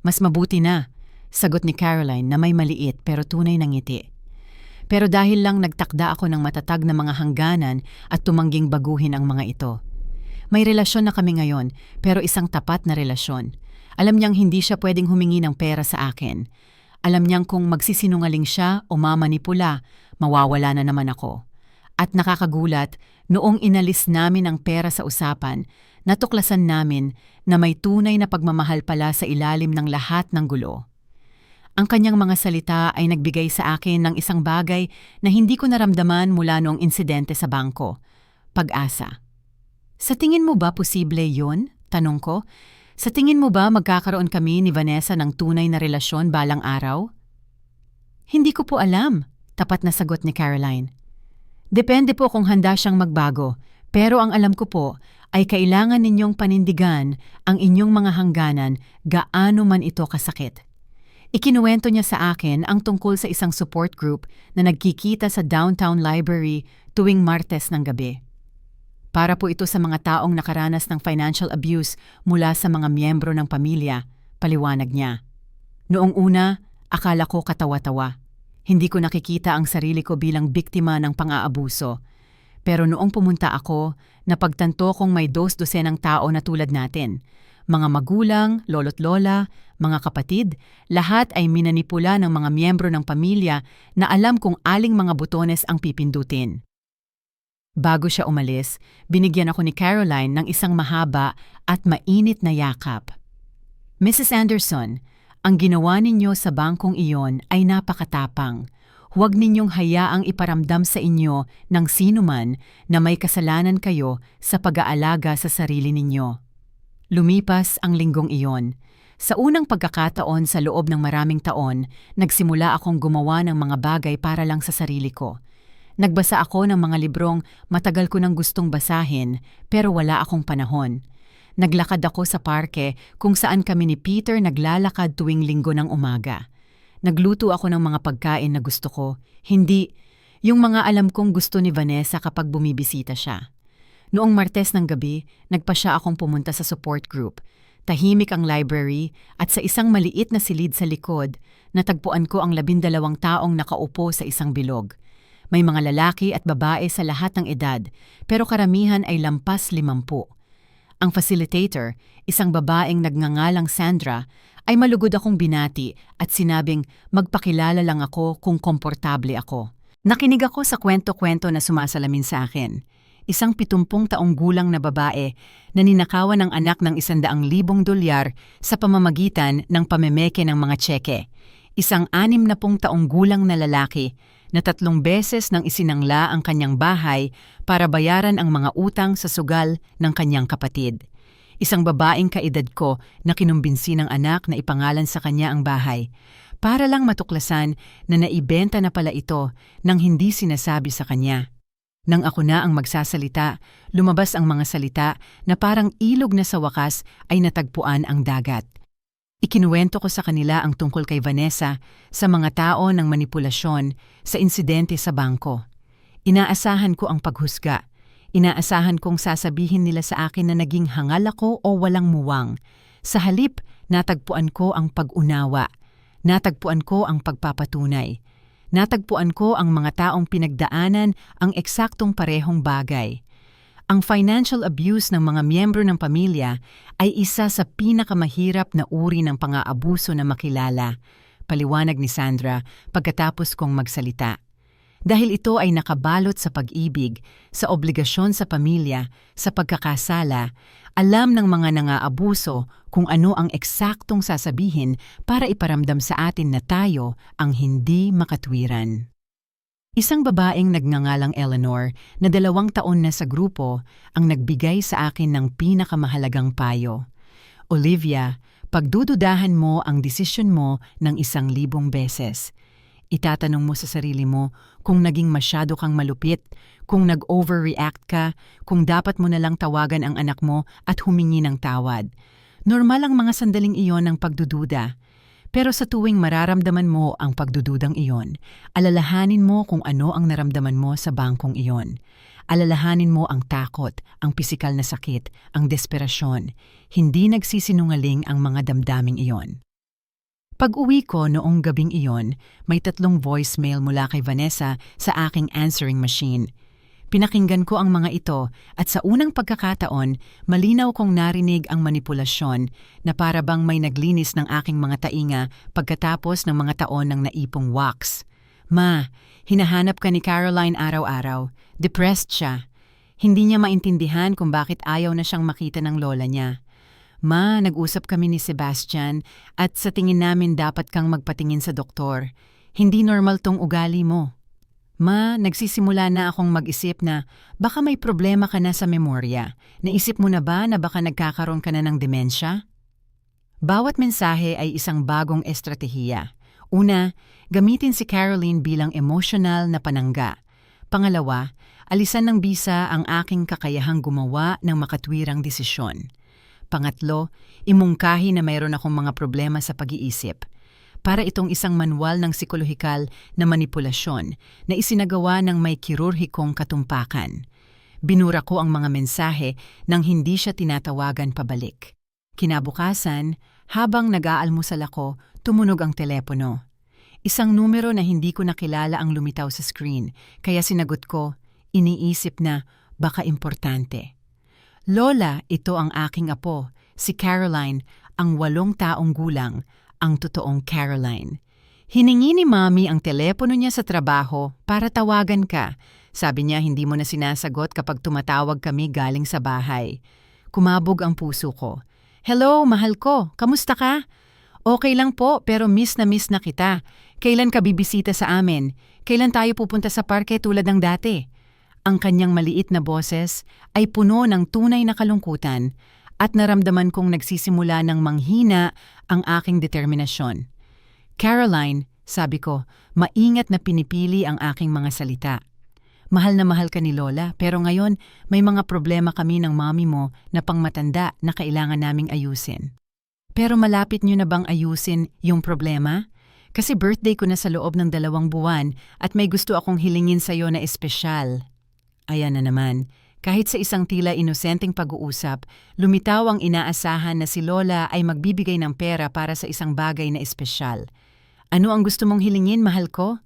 "Mas mabuti na," sagot ni Caroline na may maliit pero tunay na ngiti. Pero dahil lang nagtakda ako ng matatag na mga hangganan at tumangging baguhin ang mga ito. May relasyon na kami ngayon, pero isang tapat na relasyon. Alam niyang hindi siya pwedeng humingi ng pera sa akin. Alam niyang kung magsisinungaling siya o mamanipula, mawawala na naman ako. At nakakagulat, noong inalis namin ang pera sa usapan, natuklasan namin na may tunay na pagmamahal pala sa ilalim ng lahat ng gulo. Ang kanyang mga salita ay nagbigay sa akin ng isang bagay na hindi ko naramdaman mula noong insidente sa bangko. Pag-asa. "Sa tingin mo ba posible yun?" tanong ko. "Sa tingin mo ba magkakaroon kami ni Vanessa ng tunay na relasyon balang araw?" "Hindi ko po alam," tapat na sagot ni Caroline. "Depende po kung handa siyang magbago, pero ang alam ko po ay kailangan ninyong panindigan ang inyong mga hangganan gaano man ito kasakit." Ikinuwento niya sa akin ang tungkol sa isang support group na nagkikita sa downtown library tuwing Martes ng gabi. Para po ito sa mga taong nakaranas ng financial abuse mula sa mga miyembro ng pamilya, paliwanag niya. Noong una, akala ko katawa-tawa. Hindi ko nakikita ang sarili ko bilang biktima ng pang-aabuso. Pero noong pumunta ako, napagtanto kong may 2 dosenang tao na tulad natin. Mga magulang, lolo't lola, mga kapatid, lahat ay minanipula ng mga miyembro ng pamilya na alam kung aling mga butones ang pipindutin. Bago siya umalis, binigyan ako ni Caroline ng isang mahaba at mainit na yakap. Mrs. Anderson, ang ginawa ninyo sa bangkong iyon ay napakatapang. Huwag ninyong hayaang iparamdam sa inyo ng sinuman na may kasalanan kayo sa pag-aalaga sa sarili ninyo. Lumipas ang linggong iyon. Sa unang pagkakataon sa loob ng maraming taon, nagsimula akong gumawa ng mga bagay para lang sa sarili ko. Nagbasa ako ng mga librong matagal ko nang gustong basahin pero wala akong panahon. Naglakad ako sa parke kung saan kami ni Peter naglalakad tuwing linggo ng umaga. Nagluto ako ng mga pagkain na gusto ko, hindi yung mga alam kong gusto ni Vanessa kapag bumibisita siya. Noong Martes ng gabi, nagpa siya akong pumunta sa support group. Tahimik ang library at sa isang maliit na silid sa likod, natagpuan ko ang 12 taong nakaupo sa isang bilog. May mga lalaki at babae sa lahat ng edad, pero karamihan ay lampas 50. Ang facilitator, isang babaeng nagngangalang Sandra, ay malugod akong binati at sinabing magpakilala lang ako kung komportable ako. Nakinig ako sa kwento-kwento na sumasalamin sa akin. Isang 70 taong gulang na babae na ninakawan ng anak ng 100,000 dolyar sa pamamagitan ng pamemeke ng mga tseke. Isang 60 taong gulang na lalaki na 3 beses nang isinangla ang kanyang bahay para bayaran ang mga utang sa sugal ng kanyang kapatid. Isang babaeng kaedad ko na kinumbinsi ng anak na ipangalan sa kanya ang bahay, para lang matuklasan na naibenta na pala ito nang hindi sinasabi sa kanya. Nang ako na ang magsasalita, lumabas ang mga salita na parang ilog na sa wakas ay natagpuan ang dagat. Ikinuwento ko sa kanila ang tungkol kay Vanessa, sa mga tao ng manipulasyon, sa insidente sa bangko. Inaasahan ko ang paghusga. Inaasahan kong sasabihin nila sa akin na naging hangal ako o walang muwang. Sa halip, natagpuan ko ang pag-unawa. Natagpuan ko ang pagpapatunay. Natagpuan ko ang mga taong pinagdaanan ang eksaktong parehong bagay. Ang financial abuse ng mga miyembro ng pamilya ay isa sa pinakamahirap na uri ng pang-aabuso na makilala, paliwanag ni Sandra pagkatapos kong magsalita. Dahil ito ay nakabalot sa pag-ibig, sa obligasyon sa pamilya, sa pagkakasala, alam ng mga nang-aabuso kung ano ang eksaktong sasabihin para iparamdam sa atin na tayo ang hindi makatwiran. Isang babaeng nagngangalang Eleanor na 2 taon na sa grupo ang nagbigay sa akin ng pinakamahalagang payo. Olivia, pagdududahan mo ang desisyon mo ng 1,000 beses. Itatanong mo sa sarili mo kung naging masyado kang malupit, kung nag-overreact ka, kung dapat mo na lang tawagan ang anak mo at humingi ng tawad. Normal ang mga sandaling iyon ng pagdududa. Pero sa tuwing mararamdaman mo ang pagdududang iyon, alalahanin mo kung ano ang naramdaman mo sa bangkong iyon. Alalahanin mo ang takot, ang pisikal na sakit, ang desperasyon. Hindi nagsisinungaling ang mga damdaming iyon. Pag-uwi ko noong gabing iyon, may 3 voicemail mula kay Vanessa sa aking answering machine. Pinakinggan ko ang mga ito at sa unang pagkakataon, malinaw kong narinig ang manipulasyon na para bang may naglinis ng aking mga tainga pagkatapos ng mga taon ng naipong wax. Ma, hinahanap ka ni Caroline araw-araw. Depressed siya. Hindi niya maintindihan kung bakit ayaw na siyang makita ng lola niya. Ma, nag-usap kami ni Sebastian at sa tingin namin dapat kang magpatingin sa doktor. Hindi normal tong ugali mo. Ma, nagsisimula na akong mag-isip na baka may problema ka na sa memorya. Naisip mo na ba na baka nagkakaroon ka na ng demensya? Bawat mensahe ay isang bagong estratehiya. Una, gamitin si Caroline bilang emotional na panangga. Pangalawa, alisan ng bisa ang aking kakayahang gumawa ng makatwirang desisyon. Pangatlo, imungkahi na mayroon akong mga problema sa pag-iisip. Para itong isang manual ng psikolohikal na manipulasyon na isinagawa ng may kirurhikong katumpakan. Binura ko ang mga mensahe nang hindi siya tinatawagan pabalik. Kinabukasan, habang nag-aalmusal ako, tumunog ang telepono. Isang numero na hindi ko nakilala ang lumitaw sa screen, kaya sinagot ko, iniisip na baka importante. Lola, ito ang aking apo, si Caroline, ang 8 taong gulang, ang totoong Caroline. Hiningi ni Mommy ang telepono niya sa trabaho para tawagan ka. Sabi niya hindi mo na sinasagot kapag tumatawag kami galing sa bahay. Kumabog ang puso ko. Hello, mahal ko. Kamusta ka? Okay lang po, pero miss na kita. Kailan ka bibisita sa amin? Kailan tayo pupunta sa parke tulad ng dati? Ang kanyang maliit na boses ay puno ng tunay na kalungkutan at naramdaman kong nagsisimula ng manghina ang aking determinasyon. Caroline, sabi ko, maingat na pinipili ang aking mga salita. Mahal na mahal ka ni Lola, pero ngayon may mga problema kami ng mommy mo na pangmatanda na kailangan naming ayusin. Pero malapit niyo na bang ayusin yung problema? Kasi birthday ko na sa loob ng 2 buwan at may gusto akong hilingin sa'yo na espesyal. Ayan na naman, kahit sa isang tila inosenteng pag-uusap, lumitaw ang inaasahan na si Lola ay magbibigay ng pera para sa isang bagay na espesyal. Ano ang gusto mong hilingin, mahal ko?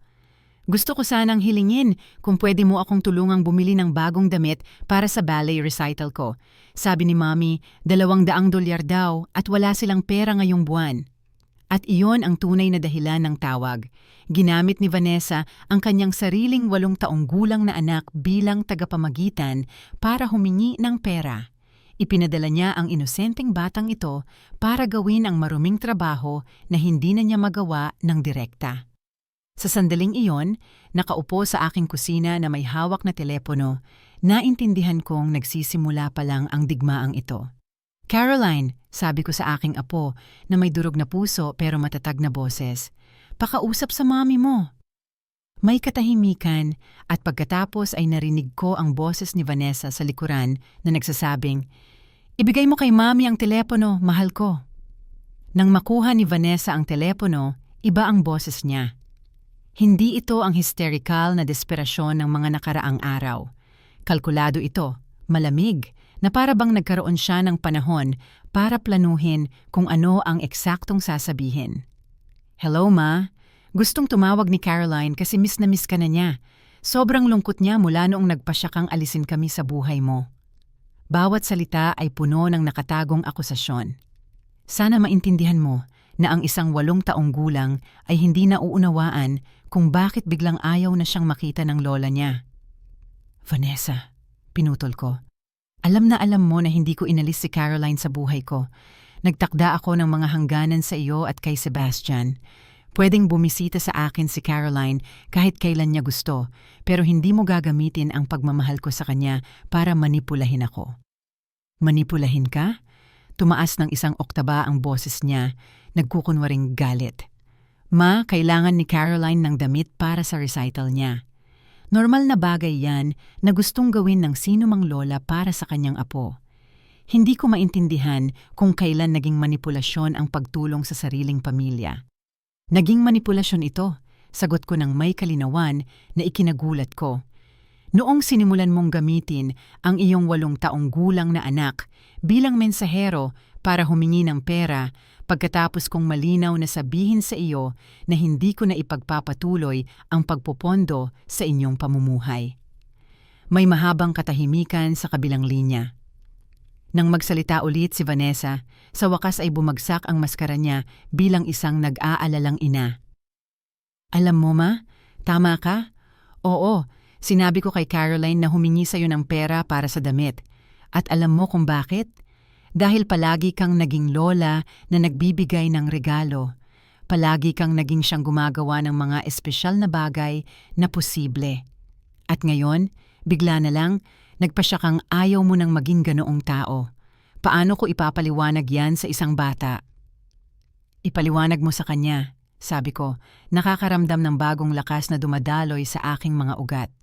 Gusto ko sanang hilingin kung pwede mo akong tulungang bumili ng bagong damit para sa ballet recital ko. Sabi ni Mommy, $200 daw at wala silang pera ngayong buwan. At iyon ang tunay na dahilan ng tawag. Ginamit ni Vanessa ang kanyang sariling 8 taong gulang na anak bilang tagapamagitan para humingi ng pera. Ipinadala niya ang inosenteng batang ito para gawin ang maruming trabaho na hindi na niya magawa ng direkta. Sa sandaling iyon, nakaupo sa aking kusina na may hawak na telepono, naintindihan kong nagsisimula pa lang ang digmaang ito. Caroline, sabi ko sa aking apo na may durog na puso pero matatag na boses, pakausap sa mommy mo. May katahimikan at pagkatapos ay narinig ko ang boses ni Vanessa sa likuran na nagsasabing, ibigay mo kay mommy ang telepono, mahal ko. Nang makuha ni Vanessa ang telepono, iba ang boses niya. Hindi ito ang hysterical na desperasyon ng mga nakaraang araw. Kalkulado ito, malamig, na para bang nagkaroon siya ng panahon para planuhin kung ano ang eksaktong sasabihin. Hello, Ma. Gustong tumawag ni Caroline kasi miss na miss ka na niya. Sobrang lungkot niya mula noong nagpasya kang alisin kami sa buhay mo. Bawat salita ay puno ng nakatagong akusasyon. Sana maintindihan mo na ang isang 8 taong gulang ay hindi nauunawaan kung bakit biglang ayaw na siyang makita ng lola niya. Vanessa, pinutol ko. Alam na alam mo na hindi ko inalis si Caroline sa buhay ko. Nagtakda ako ng mga hangganan sa iyo at kay Sebastian. Pwedeng bumisita sa akin si Caroline kahit kailan niya gusto, pero hindi mo gagamitin ang pagmamahal ko sa kanya para manipulahin ako. Manipulahin ka? Tumaas ng 1 oktaba ang boses niya, nagkukunwaring galit. Ma, kailangan ni Caroline ng damit para sa recital niya. Normal na bagay yan na gustong gawin ng sino mang lola para sa kanyang apo. Hindi ko maintindihan kung kailan naging manipulasyon ang pagtulong sa sariling pamilya. Naging manipulasyon ito, sagot ko ng may kalinawan na ikinagulat ko. Noong sinimulan mong gamitin ang iyong 8 taong gulang na anak bilang mensahero para humingi ng pera pagkatapos kong malinaw na sabihin sa iyo na hindi ko na ipagpapatuloy ang pagpopondo sa inyong pamumuhay. May mahabang katahimikan sa kabilang linya. Nang magsalita ulit si Vanessa, sa wakas ay bumagsak ang maskara niya bilang isang nag-aalalang ina. Alam mo, Ma, tama ka? Oo, sinabi ko kay Caroline na humingi sa'yo ng pera para sa damit. At alam mo kung bakit? Dahil palagi kang naging lola na nagbibigay ng regalo. Palagi kang naging siyang gumagawa ng mga espesyal na bagay na posible. At ngayon, bigla na lang, nagpasya kang ayaw mo nang maging ganoong tao. Paano ko ipapaliwanag yan sa isang bata? Ipaliwanag mo sa kanya, sabi ko, nakakaramdam ng bagong lakas na dumadaloy sa aking mga ugat.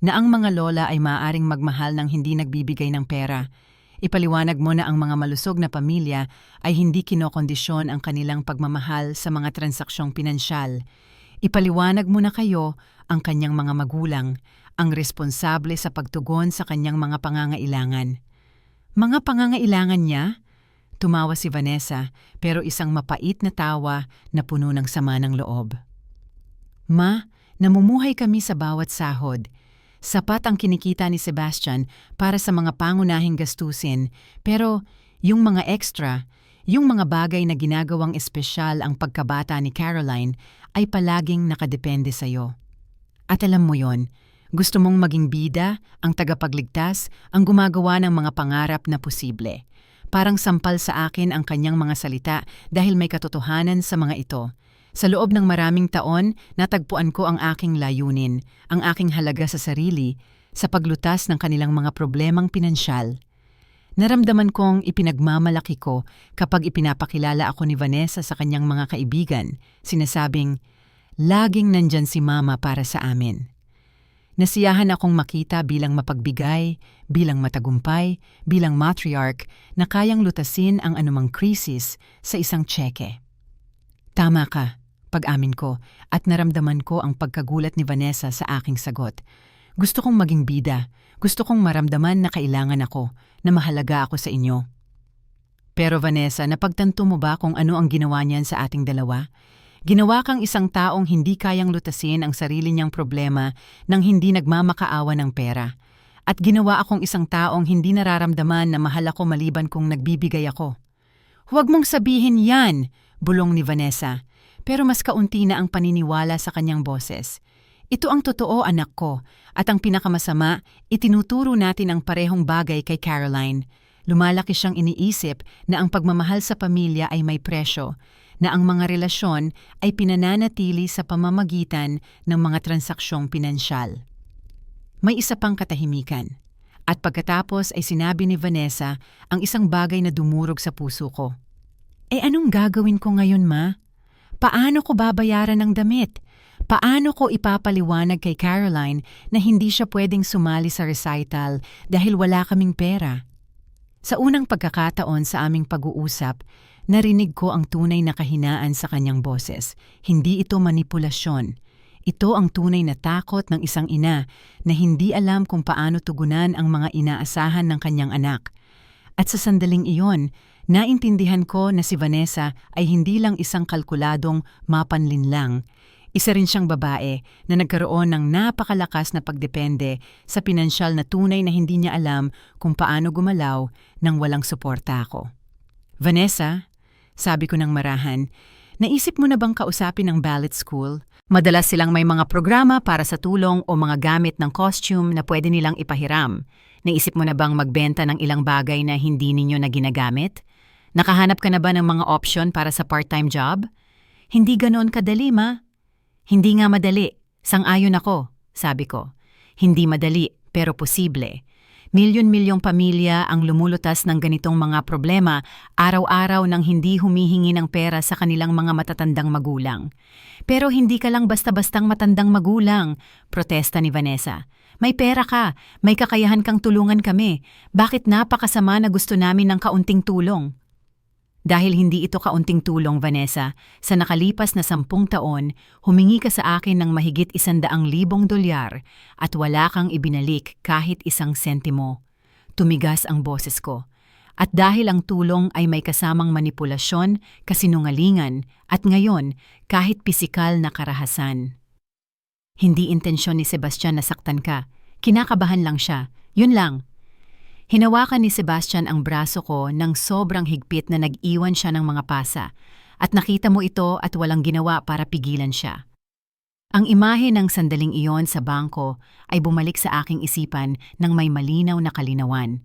Na ang mga lola ay maaaring magmahal ng hindi nagbibigay ng pera. Ipaliwanag mo na ang mga malusog na pamilya ay hindi kinokondisyon ang kanilang pagmamahal sa mga transaksyong pinansyal. Ipaliwanag mo na kayo ang kanyang mga magulang, ang responsable sa pagtugon sa kanyang mga pangangailangan. Mga pangangailangan niya? Tumawa si Vanessa, pero isang mapait na tawa na puno ng sama ng loob. Ma, namumuhay kami sa bawat sahod. Sapat ang kinikita ni Sebastian para sa mga pangunahing gastusin, pero yung mga extra, yung mga bagay na ginagawang espesyal ang pagkabata ni Caroline, ay palaging nakadepende sa'yo. At alam mo yon, gusto mong maging bida, ang tagapagligtas, ang gumagawa ng mga pangarap na posible. Parang sampal sa akin ang kanyang mga salita dahil may katotohanan sa mga ito. Sa loob ng maraming taon, natagpuan ko ang aking layunin, ang aking halaga sa sarili, sa paglutas ng kanilang mga problemang pinansyal. Naramdaman kong ipinagmamalaki ko kapag ipinapakilala ako ni Vanessa sa kanyang mga kaibigan, sinasabing, "Laging nandyan si Mama para sa amin." Nasiyahan akong makita bilang mapagbigay, bilang matagumpay, bilang matriarch na kayang lutasin ang anumang krisis sa isang tseke. Tama ka, pag-amin ko, at naramdaman ko ang pagkagulat ni Vanessa sa aking sagot. Gusto kong maging bida, gusto kong maramdaman na kailangan ako, na mahalaga ako sa inyo. Pero Vanessa, napagtanto mo ba kung ano ang ginawa niyan sa ating dalawa? Ginawa kang isang taong hindi kayang lutasin ang sarili niyang problema nang hindi nagmamakaawa ng pera. At ginawa akong isang taong hindi nararamdaman na mahal ako maliban kung nagbibigay ako. "Huwag mong sabihin yan!" bulong ni Vanessa. Pero mas kaunti na ang paniniwala sa kanyang boses. "Ito ang totoo, anak ko. At ang pinakamasama, itinuturo natin ang parehong bagay kay Caroline. Lumalaki siyang iniisip na ang pagmamahal sa pamilya ay may presyo, na ang mga relasyon ay pinananatili sa pamamagitan ng mga transaksyong pinansyal." May isa pang katahimikan. At pagkatapos ay sinabi ni Vanessa ang isang bagay na dumurog sa puso ko. Anong gagawin ko ngayon, Ma? Paano ko babayaran ng damit? Paano ko ipapaliwanag kay Caroline na hindi siya pwedeng sumali sa recital dahil wala kaming pera? Sa unang pagkakataon sa aming pag-uusap, narinig ko ang tunay na kahinaan sa kanyang boses. Hindi ito manipulasyon. Ito ang tunay na takot ng isang ina na hindi alam kung paano tugunan ang mga inaasahan ng kanyang anak. At sa sandaling iyon, naintindihan ko na si Vanessa ay hindi lang isang kalkuladong mapanlinlang. Isa rin siyang babae na nagkaroon ng napakalakas na pagdepende sa pinansyal na tunay na hindi niya alam kung paano gumalaw nang walang suporta ako. "Vanessa," sabi ko ng marahan, "naisip mo na bang kausapin ang ballet school? Madalas silang may mga programa para sa tulong o mga gamit ng costume na pwede nilang ipahiram. Naisip mo na bang magbenta ng ilang bagay na hindi ninyo na ginagamit? Nakahanap ka na ba ng mga option para sa part-time job? Hindi ganoon kadali, Ma." "Hindi nga madali. Sang-ayon ako," sabi ko. "Hindi madali, pero posible. Milyon-milyong pamilya ang lumulutas ng ganitong mga problema araw-araw nang hindi humihingi ng pera sa kanilang mga matatandang magulang." "Pero hindi ka lang basta-bastang matandang magulang," protesta ni Vanessa. "May pera ka, may kakayahan kang tulungan kami. Bakit napakasama na gusto namin ng kaunting tulong?" Dahil hindi ito kaunting tulong, Vanessa, sa nakalipas na 10 taon, humingi ka sa akin ng mahigit $100,000 at wala kang ibinalik kahit isang sentimo. Tumigas ang boses ko. At dahil ang tulong ay may kasamang manipulasyon, kasinungalingan, at ngayon, kahit pisikal na karahasan. Hindi intensyon ni Sebastian na saktan ka. Kinakabahan lang siya. Yun lang. Hinawakan ni Sebastian ang braso ko ng sobrang higpit na nag-iwan siya ng mga pasa, at nakita mo ito at walang ginawa para pigilan siya. Ang imahe ng sandaling iyon sa bangko ay bumalik sa aking isipan ng may malinaw na kalinawan.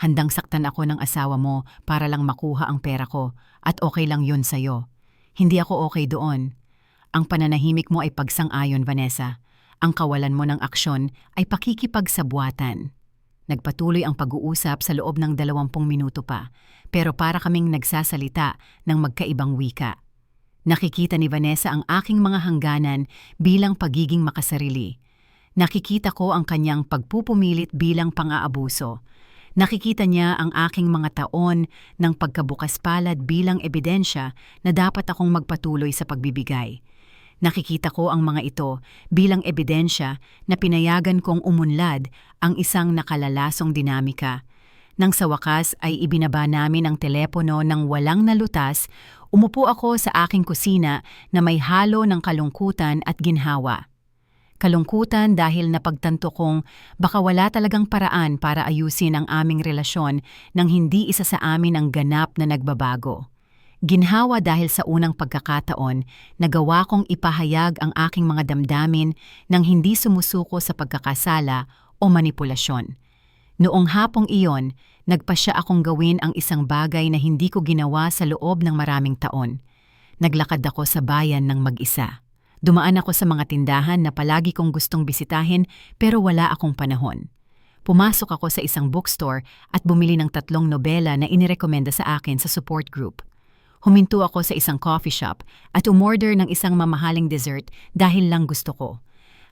Handang saktan ako ng asawa mo para lang makuha ang pera ko, at okay lang yun sa'yo. Hindi ako okay doon. Ang pananahimik mo ay pagsang-ayon, Vanessa. Ang kawalan mo ng aksyon ay pakikipagsabuatan. Nagpatuloy ang pag-uusap sa loob ng 20 minuto pa, pero para kaming nagsasalita ng magkaibang wika. Nakikita ni Vanessa ang aking mga hangganan bilang pagiging makasarili. Nakikita ko ang kanyang pagpupumilit bilang pang-aabuso. Nakikita niya ang aking mga taon ng pagkabukas palad bilang ebidensya na dapat akong magpatuloy sa pagbibigay. Nakikita ko ang mga ito bilang ebidensya na pinayagan kong umunlad ang isang nakalalasong dinamika. Nang sa wakas ay ibinaba namin ang telepono ng walang nalutas, umupo ako sa aking kusina na may halo ng kalungkutan at ginhawa. Kalungkutan dahil napagtanto kong baka wala talagang paraan para ayusin ang aming relasyon nang hindi isa sa amin ang ganap na nagbabago. Ginhawa dahil sa unang pagkakataon, nagawa kong ipahayag ang aking mga damdamin nang hindi sumusuko sa pagkakasala o manipulasyon. Noong hapong iyon, nagpasya akong gawin ang isang bagay na hindi ko ginawa sa loob ng maraming taon. Naglakad ako sa bayan ng mag-isa. Dumaan ako sa mga tindahan na palagi kong gustong bisitahin pero wala akong panahon. Pumasok ako sa isang bookstore at bumili ng 3 nobela na inirekomenda sa akin sa support group. Huminto ako sa isang coffee shop at umorder ng isang mamahaling dessert dahil lang gusto ko.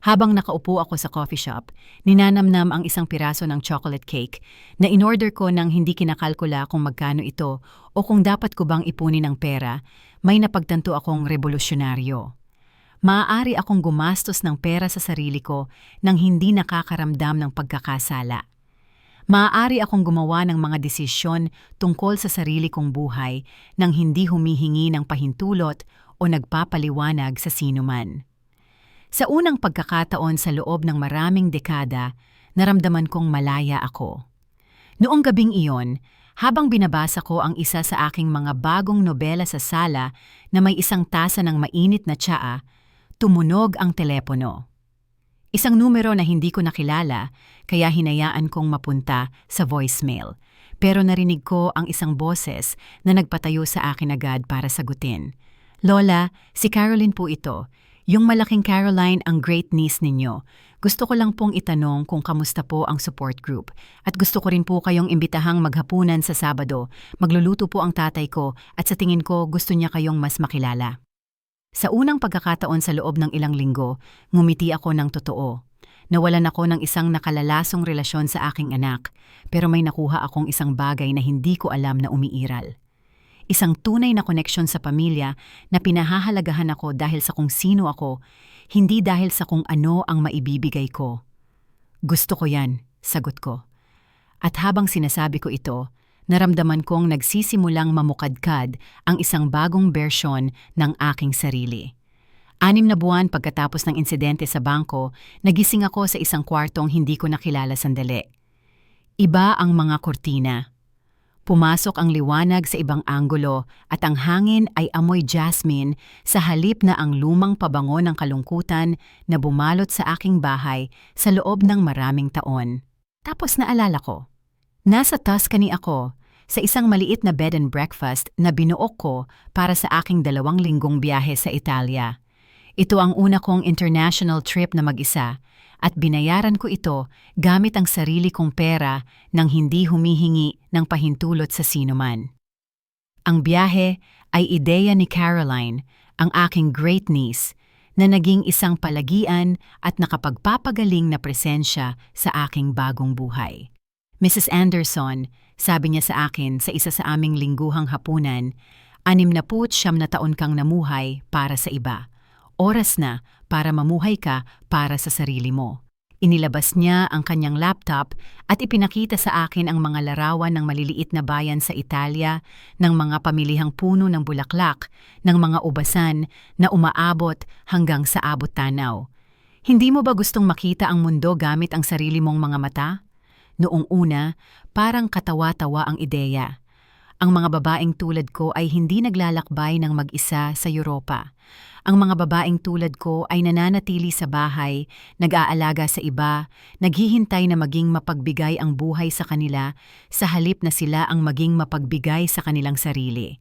Habang nakaupo ako sa coffee shop, ninanamnam ang isang piraso ng chocolate cake na inorder ko nang hindi kinakalkula kung magkano ito o kung dapat ko bang ipunin ang pera. May napagtanto akong revolusyonaryo. Maaari akong gumastos ng pera sa sarili ko nang hindi nakakaramdam ng pagkakasala. Maaari akong gumawa ng mga desisyon tungkol sa sarili kong buhay nang hindi humihingi ng pahintulot o nagpapaliwanag sa sinuman. Sa unang pagkakataon sa loob ng maraming dekada, naramdaman kong malaya ako. Noong gabing iyon, habang binabasa ko ang isa sa aking mga bagong nobela sa sala na may isang tasa ng mainit na tsaa, tumunog ang telepono. Isang numero na hindi ko nakilala, kaya hinayaan kong mapunta sa voicemail. Pero narinig ko ang isang boses na nagpatayo sa akin agad para sagutin. "Lola, si Caroline po ito. Yung malaking Caroline ang great niece ninyo. Gusto ko lang pong itanong kung kamusta po ang support group. At gusto ko rin po kayong imbitahang maghapunan sa Sabado. Magluluto po ang tatay ko at sa tingin ko gusto niya kayong mas makilala." Sa unang pagkakataon sa loob ng ilang linggo, ngumiti ako ng totoo. Nawalan ako ng isang nakalalasong relasyon sa aking anak, pero may nakuha akong isang bagay na hindi ko alam na umiiral. Isang tunay na koneksyon sa pamilya na pinahahalagahan ako dahil sa kung sino ako, hindi dahil sa kung ano ang maibibigay ko. "Gusto ko yan," sagot ko. At habang sinasabi ko ito, naramdaman kong nagsisimulang mamukadkad ang isang bagong bersyon ng aking sarili. 6 na buwan pagkatapos ng insidente sa bangko, nagising ako sa isang kwartong hindi ko nakilala sandali. Iba ang mga kortina. Pumasok ang liwanag sa ibang anggulo at ang hangin ay amoy jasmine sa halip na ang lumang pabango ng kalungkutan na bumalot sa aking bahay sa loob ng maraming taon. Tapos naalala ko. Nasa Tuscany ako, sa isang maliit na bed and breakfast na binuok ko para sa aking 2 linggong biyahe sa Italia. Ito ang una kong international trip na mag-isa at binayaran ko ito gamit ang sarili kong pera nang hindi humihingi ng pahintulot sa sinuman. Ang biyahe ay ideya ni Caroline, ang aking great niece, na naging isang palagian at nakapagpapagaling na presensya sa aking bagong buhay. "Mrs. Anderson," sabi niya sa akin sa isa sa aming lingguhang hapunan, 69 na taon kang namuhay para sa iba. Oras na para mamuhay ka para sa sarili mo." Inilabas niya ang kanyang laptop at ipinakita sa akin ang mga larawan ng maliliit na bayan sa Italia, ng mga pamilihang puno ng bulaklak, ng mga ubasan na umaabot hanggang sa abot-tanaw. "Hindi mo ba gustong makita ang mundo gamit ang sarili mong mga mata?" Noong una, parang katawa-tawa ang ideya. Ang mga babaeng tulad ko ay hindi naglalakbay ng mag-isa sa Europa. Ang mga babaeng tulad ko ay nananatili sa bahay, nag-aalaga sa iba, naghihintay na maging mapagbigay ang buhay sa kanila sa halip na sila ang maging mapagbigay sa kanilang sarili.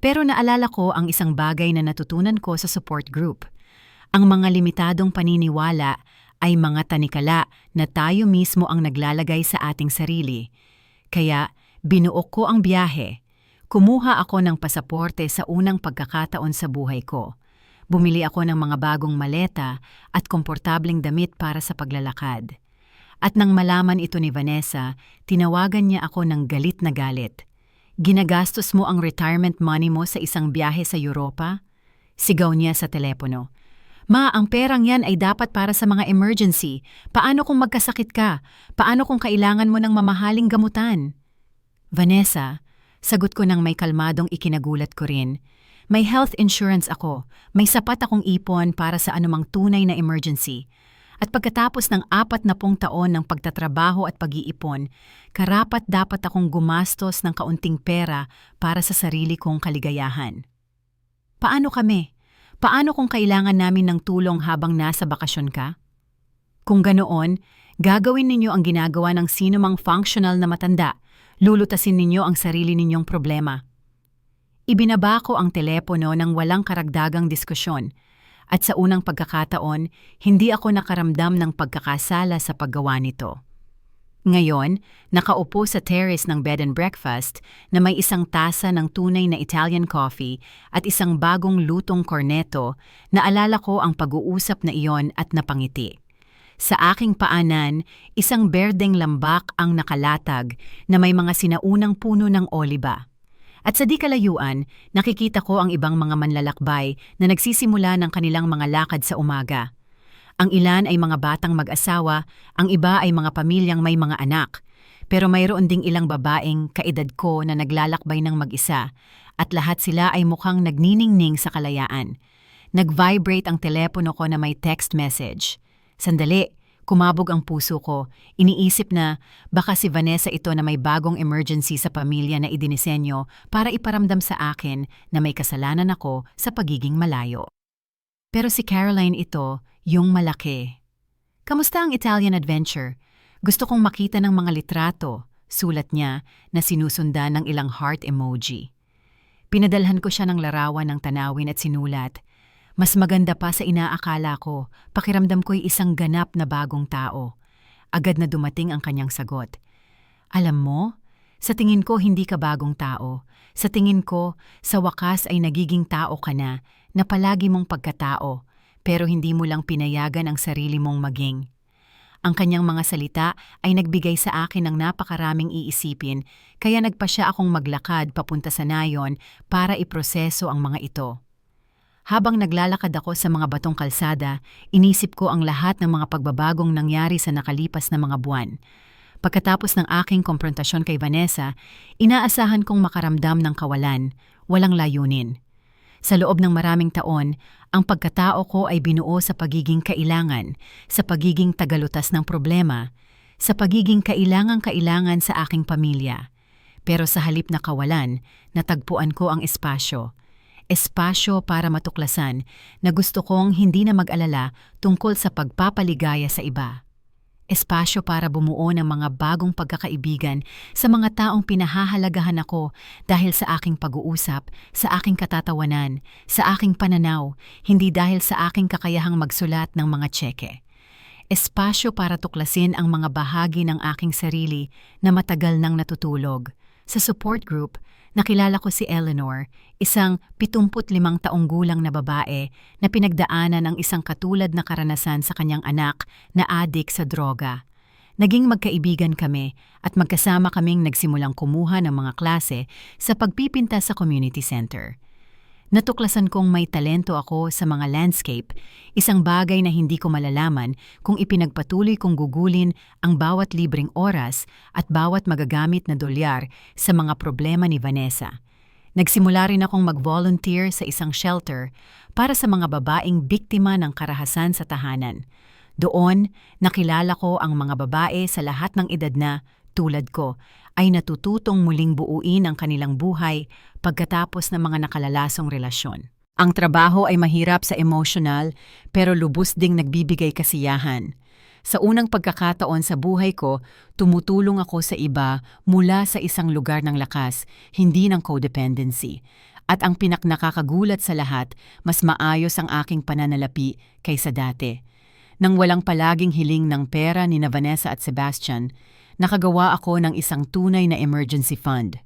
Pero naalala ko ang isang bagay na natutunan ko sa support group. Ang mga limitadong paniniwala ay mga tanikala na tayo mismo ang naglalagay sa ating sarili. Kaya binuok ko ang biyahe. Kumuha ako ng pasaporte sa unang pagkakataon sa buhay ko. Bumili ako ng mga bagong maleta at komportableng damit para sa paglalakad. At nang malaman ito ni Vanessa, tinawagan niya ako ng galit na galit. "Ginagastos mo ang retirement money mo sa isang biyahe sa Europa?" Sigaw niya sa telepono. "Ma, ang perang yan ay dapat para sa mga emergency. Paano kung magkasakit ka? Paano kung kailangan mo ng mamahaling gamutan?" "Vanessa," sagot ko nang may kalmadong ikinagulat ko rin, "may health insurance ako. May sapat akong ipon para sa anumang tunay na emergency. At pagkatapos ng 40 taon ng pagtatrabaho at pag-iipon, karapat-dapat akong gumastos ng kaunting pera para sa sarili kong kaligayahan. Paano kami? Paano kung kailangan namin ng tulong habang nasa bakasyon ka? Kung ganoon, gagawin ninyo ang ginagawa ng sinumang functional na matanda, lulutasin ninyo ang sarili ninyong problema. Ibinaba ko ang telepono ng walang karagdagang diskusyon, at sa unang pagkakataon, hindi ako nakaramdam ng pagkakasala sa paggawa nito. Ngayon, nakaupo sa terrace ng bed and breakfast na may isang tasa ng tunay na Italian coffee at isang bagong lutong cornetto, naalala ko ang pag-uusap na iyon at napangiti. Sa aking paanan, isang berdeng lambak ang nakalatag na may mga sinaunang puno ng oliba. At sa di kalayuan, nakikita ko ang ibang mga manlalakbay na nagsisimula ng kanilang mga lakad sa umaga. Ang ilan ay mga batang mag-asawa, ang iba ay mga pamilyang may mga anak. Pero mayroon ding ilang babaeng kaedad ko na naglalakbay ng mag-isa, at lahat sila ay mukhang nagniningning sa kalayaan. Nag-vibrate ang telepono ko na may text message. Sandali, kumabog ang puso ko. Iniisip na baka si Vanessa ito na may bagong emergency sa pamilya na idinisenyo para iparamdam sa akin na may kasalanan ako sa pagiging malayo. Pero si Caroline ito, yung malaki. Kamusta ang Italian adventure? Gusto kong makita ng mga litrato, sulat niya na sinusundan ng ilang heart emoji. Pinadalhan ko siya ng larawan ng tanawin at sinulat, mas maganda pa sa inaakala ko, pakiramdam ko'y isang ganap na bagong tao. Agad na dumating ang kanyang sagot. Alam mo, sa tingin ko hindi ka bagong tao. Sa tingin ko, sa wakas ay nagiging tao ka na palagi mong pagkatao, pero hindi mo lang pinayagan ang sarili mong maging. Ang kanyang mga salita ay nagbigay sa akin ng napakaraming iisipin, kaya nagpa siya akong maglakad papunta sa nayon para iproseso ang mga ito. Habang naglalakad ako sa mga batong kalsada, inisip ko ang lahat ng mga pagbabagong nangyari sa nakalipas na mga buwan. Pagkatapos ng aking komprontasyon kay Vanessa, inaasahan kong makaramdam ng kawalan, walang layunin. Sa loob ng maraming taon, ang pagkatao ko ay binuo sa pagiging kailangan, sa pagiging tagalutas ng problema, sa pagiging kailangan-kailangan sa aking pamilya. Pero sa halip na kawalan, natagpuan ko ang espasyo. Espasyo para matuklasan na gusto kong hindi na mag-alala tungkol sa pagpapaligaya sa iba. Espasyo para bumuo ng mga bagong pagkakaibigan sa mga taong pinahahalagahan ako dahil sa aking pag-uusap, sa aking katatawanan, sa aking pananaw, hindi dahil sa aking kakayahang magsulat ng mga tseke. Espasyo para tuklasin ang mga bahagi ng aking sarili na matagal nang natutulog. Sa support group, nakilala ko si Eleanor, isang 75 taong gulang na babae na pinagdaanan ang isang katulad na karanasan sa kanyang anak na adik sa droga. Naging magkaibigan kami at magkasama kaming nagsimulang kumuha ng mga klase sa pagpipinta sa community center. Natuklasan kong may talento ako sa mga landscape, isang bagay na hindi ko malalaman kung ipinagpatuloy kong gugulin ang bawat libreng oras at bawat magagamit na dolyar sa mga problema ni Vanessa. Nagsimula rin akong mag-volunteer sa isang shelter para sa mga babaeng biktima ng karahasan sa tahanan. Doon, nakilala ko ang mga babae sa lahat ng edad na, tulad ko, ay natututong muling buuin ang kanilang buhay pagkatapos ng mga nakalalasong relasyon. Ang trabaho ay mahirap sa emotional pero lubos ding nagbibigay kasiyahan. Sa unang pagkakataon sa buhay ko, tumutulong ako sa iba mula sa isang lugar ng lakas, hindi ng codependency. At ang pinaknakakagulat sa lahat, mas maayos ang aking pananalapi kaysa dati. Nang walang palaging hiling ng pera ni Vanessa at Sebastian, nakagawa ako ng isang tunay na emergency fund.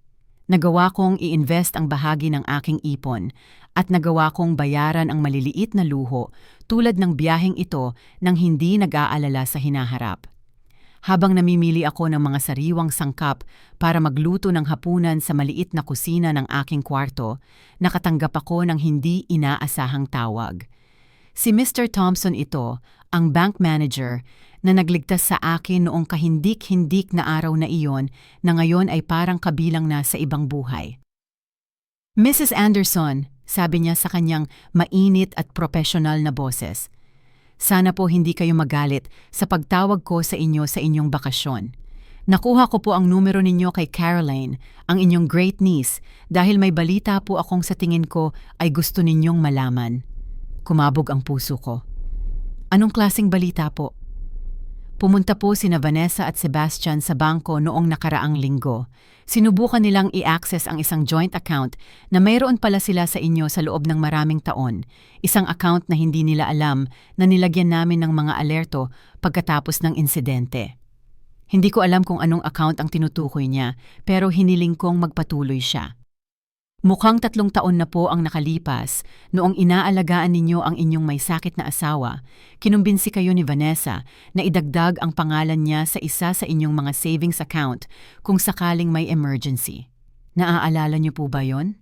Nagawa kong i-invest ang bahagi ng aking ipon at nagawa kong bayaran ang maliliit na luho tulad ng biyaheng ito nang hindi nag-aalala sa hinaharap. Habang namimili ako ng mga sariwang sangkap para magluto ng hapunan sa maliit na kusina ng aking kwarto, nakatanggap ako ng hindi inaasahang tawag. Si Mr. Thompson ito, ang bank manager, na nagligtas sa akin noong kahindik-hindik na araw na iyon na ngayon ay parang kabilang na sa ibang buhay. Mrs. Anderson, sabi niya sa kanyang mainit at profesional na boses, Sana po hindi kayo magalit sa pagtawag ko sa inyo sa inyong bakasyon. Nakuha ko po ang numero ninyo kay Caroline, ang inyong great niece, dahil may balita po akong sa tingin ko ay gusto ninyong malaman. Kumabog ang puso ko. Anong klaseng balita po? Pumunta po sina Vanessa at Sebastian sa bangko noong nakaraang linggo. Sinubukan nilang i-access ang isang joint account na mayroon pala sila sa inyo sa loob ng maraming taon. Isang account na hindi nila alam na nilagyan namin ng mga alerto pagkatapos ng insidente. Hindi ko alam kung anong account ang tinutukoy niya, pero hiniling kong magpatuloy siya. Mukhang 3 taon na po ang nakalipas noong inaalagaan ninyo ang inyong may sakit na asawa. Kinumbinsi kayo ni Vanessa na idagdag ang pangalan niya sa isa sa inyong mga savings account kung sakaling may emergency. Naaalala niyo po ba yon?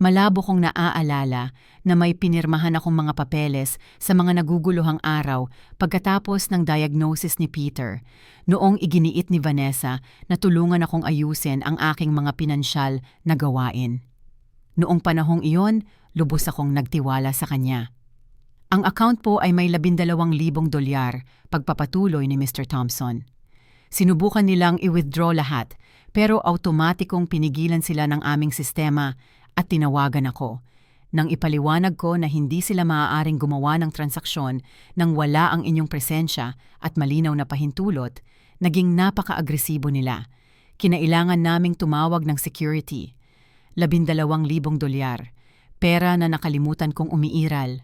Malabo kong naaalala na may pinirmahan akong mga papeles sa mga naguguluhang araw pagkatapos ng diagnosis ni Peter, noong iginiit ni Vanessa na tulungan akong ayusin ang aking mga pinansyal na gawain. Noong panahong iyon, lubos akong nagtiwala sa kanya. Ang account po ay may $12,000 pagpapatuloy ni Mr. Thompson. Sinubukan nilang i-withdraw lahat, pero automatikong pinigilan sila ng aming sistema at tinawagan ako. Nang ipaliwanag ko na hindi sila maaaring gumawa ng transaksyon nang wala ang inyong presensya at malinaw na pahintulot, naging napaka-agresibo nila. Kinailangan naming tumawag ng security. $12,000, pera na nakalimutan kong umiiral.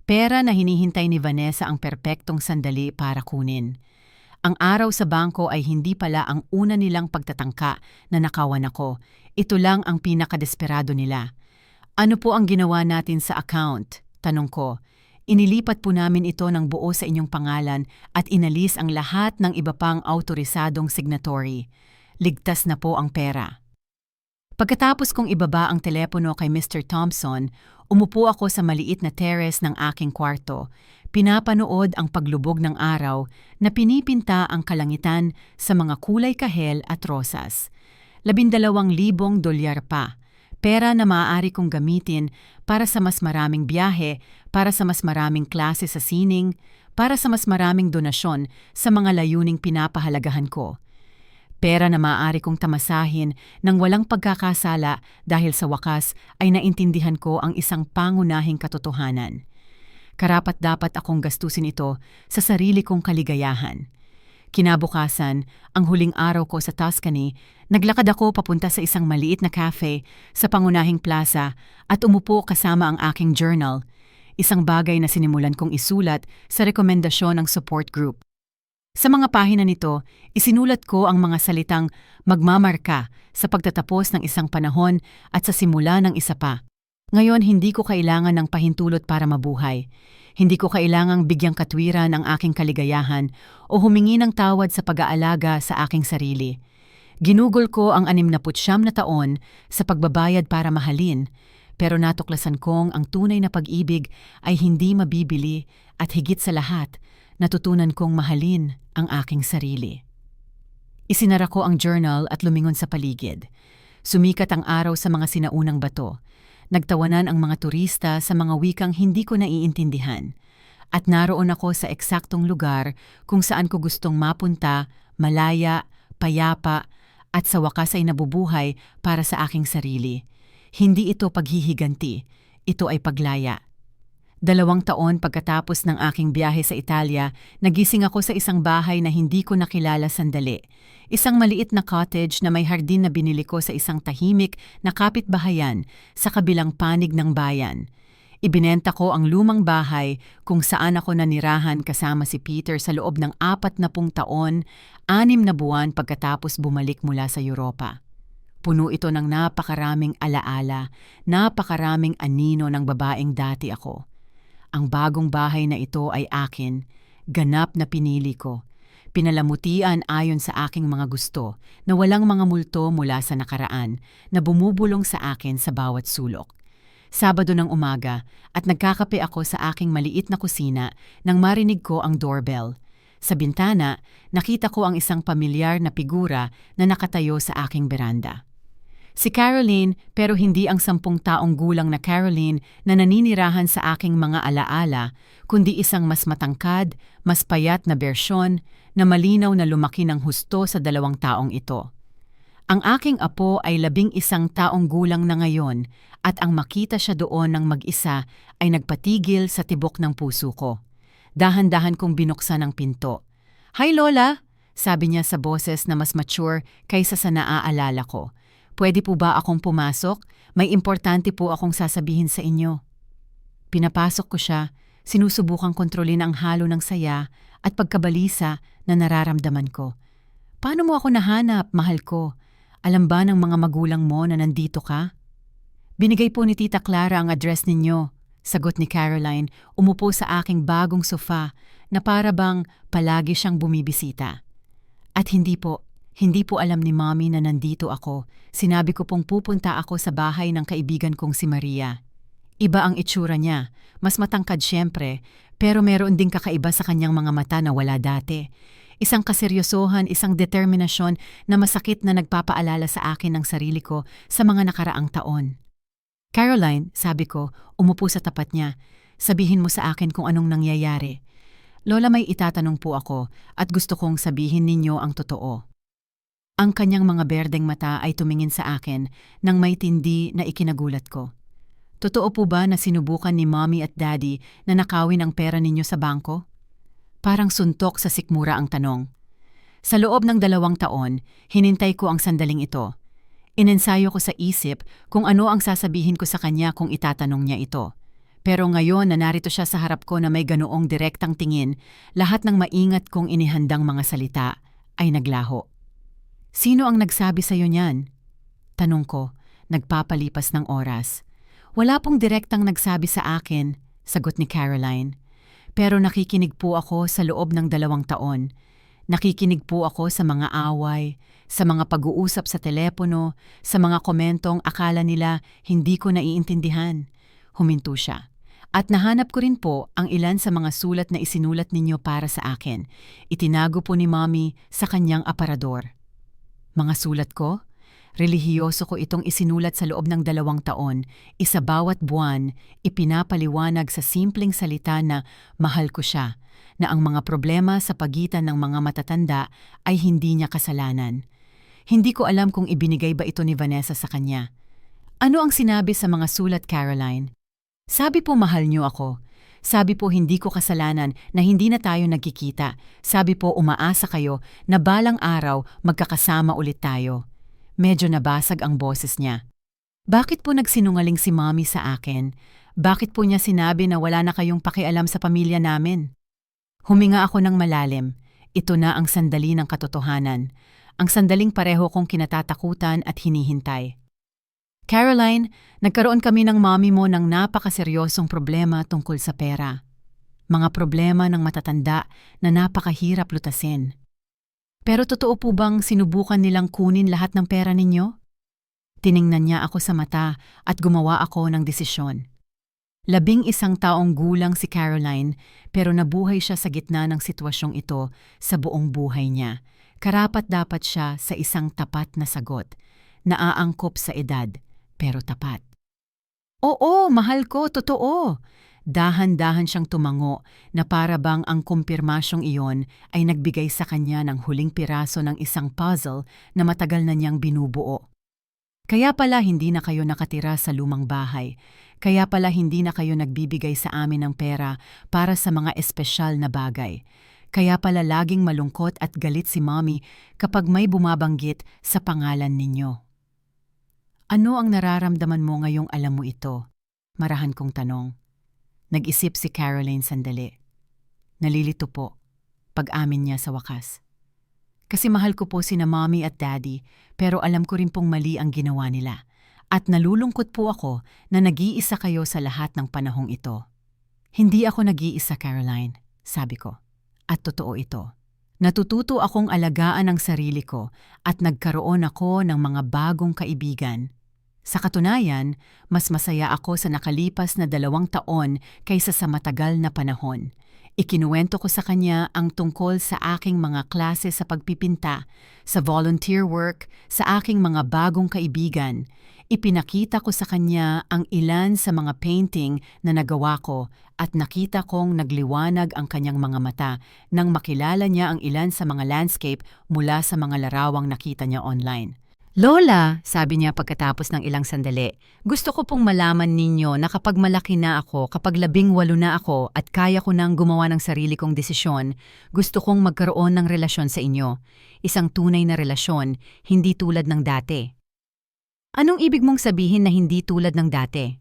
Pera na hinihintay ni Vanessa ang perpektong sandali para kunin. Ang araw sa bangko ay hindi pala ang una nilang pagtatangka na nakawan ako. Ito lang ang pinakadesperado nila. Ano po ang ginawa natin sa account? Tanong ko. Inilipat po namin ito ng buo sa inyong pangalan at inalis ang lahat ng iba pang autorisadong signatory. Ligtas na po ang pera. Pagkatapos kong ibaba ang telepono kay Mr. Thompson, umupo ako sa maliit na terrace ng aking kwarto. Pinapanood ang paglubog ng araw na pinipinta ang kalangitan sa mga kulay kahel at rosas. $12,000 pa, pera na maaari kong gamitin para sa mas maraming biyahe, para sa mas maraming klase sa sining, para sa mas maraming donasyon sa mga layuning pinapahalagahan ko. Pera na maaari kong tamasahin ng walang pagkakasala dahil sa wakas ay naintindihan ko ang isang pangunahing katotohanan. Karapat-dapat akong gastusin ito sa sarili kong kaligayahan. Kinabukasan, ang huling araw ko sa Tuscany, naglakad ako papunta sa isang maliit na cafe sa pangunahing plaza at umupo kasama ang aking journal, isang bagay na sinimulan kong isulat sa rekomendasyon ng support group. Sa mga pahina nito, isinulat ko ang mga salitang magmamarka sa pagtatapos ng isang panahon at sa simula ng isa pa. Ngayon, hindi ko kailangan ng pahintulot para mabuhay. Hindi ko kailangang bigyang katwiran ang aking kaligayahan o humingi ng tawad sa pag-aalaga sa aking sarili. Ginugol ko ang 69 na taon sa pagbabayad para mahalin, pero natuklasan kong ang tunay na pag-ibig ay hindi mabibili at higit sa lahat, natutunan kong mahalin ang aking sarili. Isinara ko ang journal at lumingon sa paligid. Sumikat ang araw sa mga sinaunang bato. Nagtawanan ang mga turista sa mga wikang hindi ko naiintindihan. At naroon ako sa eksaktong lugar kung saan ko gustong mapunta, malaya, payapa, at sa wakas ay nabubuhay para sa aking sarili. Hindi ito paghihiganti, ito ay paglaya. 2 taon pagkatapos ng aking biyahe sa Italia, nagising ako sa isang bahay na hindi ko nakilala sandali. Isang maliit na cottage na may hardin na binili ko sa isang tahimik na kapitbahayan sa kabilang panig ng bayan. Ibinenta ko ang lumang bahay kung saan ako nanirahan kasama si Peter sa loob ng 40 taon, 6 na buwan pagkatapos bumalik mula sa Europa. Puno ito ng napakaraming alaala, napakaraming anino ng babaeng dati ako. Ang bagong bahay na ito ay akin, ganap na pinili ko. Pinalamutian ayon sa aking mga gusto na walang mga multo mula sa nakaraan na bumubulong sa akin sa bawat sulok. Sabado ng umaga at nagkakape ako sa aking maliit na kusina nang marinig ko ang doorbell. Sa bintana, nakita ko ang isang pamilyar na figura na nakatayo sa aking beranda. Si Caroline, pero hindi ang 10 taong gulang na Caroline na naninirahan sa aking mga alaala, kundi isang mas matangkad, mas payat na bersyon na malinaw na lumaki ng husto sa 2 taong ito. Ang aking apo ay 11 taong gulang na ngayon at ang makita siya doon ng mag-isa ay nagpatigil sa tibok ng puso ko. Dahan-dahan kong binuksan ang pinto. "Hi Lola!" sabi niya sa boses na mas mature kaysa sa naaalala ko. "Pwede po ba akong pumasok? May importante po akong sasabihin sa inyo." Pinapasok ko siya, sinusubukang kontrolin ang halo ng saya at pagkabalisa na nararamdaman ko. "Paano mo ako nahanap, mahal ko? Alam ba ng mga magulang mo na nandito ka?" "Binigay po ni Tita Clara ang address ninyo," sagot ni Caroline, umupo sa aking bagong sofa na para bang palagi siyang bumibisita. "At hindi po alam ni Mommy na nandito ako. Sinabi ko pong pupunta ako sa bahay ng kaibigan kong si Maria. Iba ang itsura niya, mas matangkad siyempre, pero meron ding kakaiba sa kanyang mga mata na wala dati. Isang kaseryosohan, isang determinasyon na masakit na nagpapaalala sa akin ng sarili ko sa mga nakaraang taon." "Caroline," sabi ko, umupo sa tapat niya, "sabihin mo sa akin kung anong nangyayari." "Lola, may itatanong po ako at gusto kong sabihin ninyo ang totoo." Ang kanyang mga berdeng mata ay tumingin sa akin nang may tindi na ikinagulat ko. "Totoo po ba na sinubukan ni Mommy at Daddy na nakawin ang pera ninyo sa bangko?" Parang suntok sa sikmura ang tanong. Sa loob ng 2 taon, hinintay ko ang sandaling ito. Inensayo ko sa isip kung ano ang sasabihin ko sa kanya kung itatanong niya ito. Pero ngayon na narito siya sa harap ko na may ganoong direktang tingin, lahat ng maingat kong inihandang mga salita ay naglaho. "Sino ang nagsabi sa'yo niyan?" tanong ko, nagpapalipas ng oras. "Wala pong direktang nagsabi sa akin," sagot ni Caroline. "Pero nakikinig po ako sa loob ng 2 taon. Nakikinig po ako sa mga away, sa mga pag-uusap sa telepono, sa mga komentong akala nila hindi ko naiintindihan." Huminto siya. "At nahanap ko rin po ang ilan sa mga sulat na isinulat ninyo para sa akin. Itinago po ni Mommy sa kanyang aparador." "Mga sulat ko? Relihiyoso ko itong isinulat sa loob ng 2 taon. Isa bawat buwan, ipinapaliwanag sa simpleng salita na mahal ko siya, na ang mga problema sa pagitan ng mga matatanda ay hindi niya kasalanan. Hindi ko alam kung ibinigay ba ito ni Vanessa sa kanya." "Ano ang sinabi sa mga sulat, Caroline?" "Sabi po mahal niyo ako. Sabi po hindi ko kasalanan na hindi na tayo nagkikita. Sabi po umaasa kayo na balang araw magkakasama ulit tayo." Medyo nabasag ang boses niya. "Bakit po nagsinungaling si Mommy sa akin? Bakit po niya sinabi na wala na kayong pakialam sa pamilya namin?" Huminga ako ng malalim. Ito na ang sandali ng katotohanan. Ang sandaling pareho kong kinatatakutan at hinihintay. "Caroline, nagkaroon kami ng Mommy mo ng napakaseryosong problema tungkol sa pera. Mga problema ng matatanda na napakahirap lutasin. Pero totoo po bang sinubukan nilang kunin lahat ng pera ninyo?" Tiningnan niya ako sa mata at gumawa ako ng desisyon. 11 taong gulang si Caroline, pero nabuhay siya sa gitna ng sitwasyong ito sa buong buhay niya. Karapat-dapat siya sa isang tapat na sagot. Naaangkop sa edad, pero tapat. "Oo, mahal ko, totoo." Dahan-dahan siyang tumango na para bang ang kumpirmasyong iyon ay nagbigay sa kanya ng huling piraso ng isang puzzle na matagal na niyang binubuo. "Kaya pala hindi na kayo nakatira sa lumang bahay. Kaya pala hindi na kayo nagbibigay sa amin ng pera para sa mga espesyal na bagay. Kaya pala laging malungkot at galit si Mommy kapag may bumabanggit sa pangalan ninyo." "Ano ang nararamdaman mo ngayong alam mo ito?" marahan kong tanong. Nag-isip si Caroline sandali. "Nalilito po," pag-amin niya sa wakas. "Kasi mahal ko po sina Mommy at Daddy, pero alam ko rin pong mali ang ginawa nila. At nalulungkot po ako na nag-iisa kayo sa lahat ng panahong ito." "Hindi ako nag-iisa, Caroline," sabi ko. At totoo ito. Natututo akong alagaan ang sarili ko at nagkaroon ako ng mga bagong kaibigan. Sa katunayan, mas masaya ako sa nakalipas na 2 taon kaysa sa matagal na panahon. Ikinuwento ko sa kanya ang tungkol sa aking mga klase sa pagpipinta, sa volunteer work, sa aking mga bagong kaibigan. Ipinakita ko sa kanya ang ilan sa mga painting na nagawa ko at nakita kong nagliwanag ang kanyang mga mata nang makilala niya ang ilan sa mga landscape mula sa mga larawang nakita niya online. Lola, sabi niya pagkatapos ng ilang sandali, gusto ko pong malaman ninyo na kapag malaki na ako, kapag 18 na ako at kaya ko nang gumawa ng sarili kong desisyon, gusto kong magkaroon ng relasyon sa inyo. Isang tunay na relasyon, hindi tulad ng dati. Anong ibig mong sabihin na hindi tulad ng dati?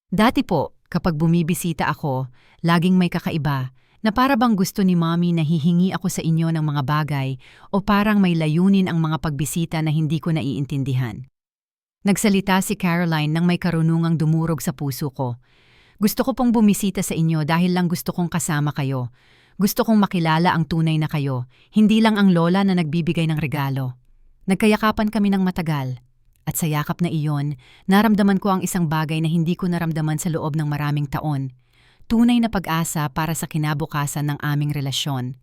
Dati po, kapag bumibisita ako, laging may kakaiba, na para bang gusto ni Mommy na hihingi ako sa inyo ng mga bagay o parang may layunin ang mga pagbisita na hindi ko naiintindihan. Nagsalita si Caroline nang may karunungang dumurog sa puso ko. Gusto ko pong bumisita sa inyo dahil lang gusto kong kasama kayo. Gusto kong makilala ang tunay na kayo, hindi lang ang lola na nagbibigay ng regalo. Nagkayakapan kami ng matagal. At sa yakap na iyon, naramdaman ko ang isang bagay na hindi ko naramdaman sa loob ng maraming taon. Tunay na pag-asa para sa kinabukasan ng aming relasyon.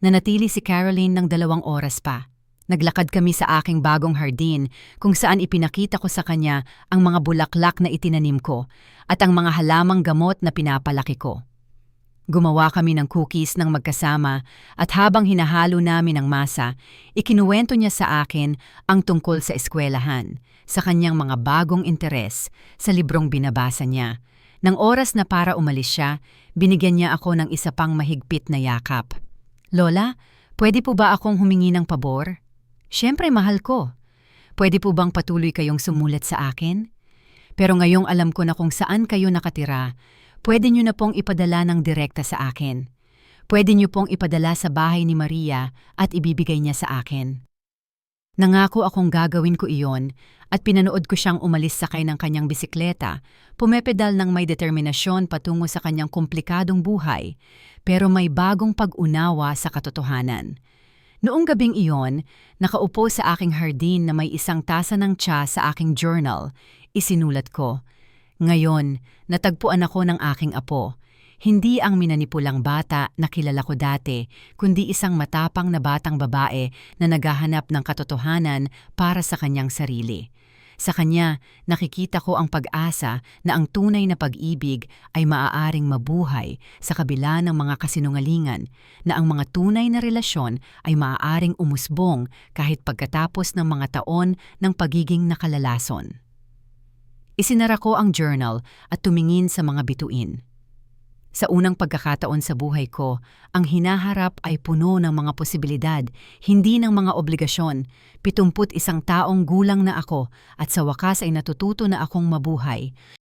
Nanatili si Caroline ng 2 oras pa. Naglakad kami sa aking bagong hardin kung saan ipinakita ko sa kanya ang mga bulaklak na itinanim ko at ang mga halamang gamot na pinapalaki ko. Gumawa kami ng cookies ng magkasama at habang hinahalo namin ang masa, ikinuwento niya sa akin ang tungkol sa eskwelahan, sa kanyang mga bagong interes, sa librong binabasa niya. Nang oras na para umalis siya, binigyan niya ako ng isa pang mahigpit na yakap. Lola, pwede po ba akong humingi ng pabor? Siyempre mahal ko. Pwede po bang patuloy kayong sumulat sa akin? Pero ngayong alam ko na kung saan kayo nakatira, pwede niyo na pong ipadala ng direkta sa akin. Pwede niyo pong ipadala sa bahay ni Maria at ibibigay niya sa akin. Nangako akong gagawin ko iyon at pinanood ko siyang umalis sakay ng kanyang bisikleta, pumepedal ng may determinasyon patungo sa kanyang komplikadong buhay, pero may bagong pag-unawa sa katotohanan. Noong gabing iyon, nakaupo sa aking hardin na may isang tasa ng tsa sa aking journal, isinulat ko, "Ngayon, natagpuan ako ng aking apo. Hindi ang minanipulang bata na kilala ko dati, kundi isang matapang na batang babae na naghahanap ng katotohanan para sa kanyang sarili. Sa kanya, nakikita ko ang pag-asa na ang tunay na pag-ibig ay maaaring mabuhay sa kabila ng mga kasinungalingan, na ang mga tunay na relasyon ay maaaring umusbong kahit pagkatapos ng mga taon ng pagiging nakalalason." Isinara ko ang journal at tumingin sa mga bituin. Sa unang pagkakataon sa buhay ko, ang hinaharap ay puno ng mga posibilidad, hindi ng mga obligasyon. 71 taong gulang na ako at sa wakas ay natututo na akong mabuhay.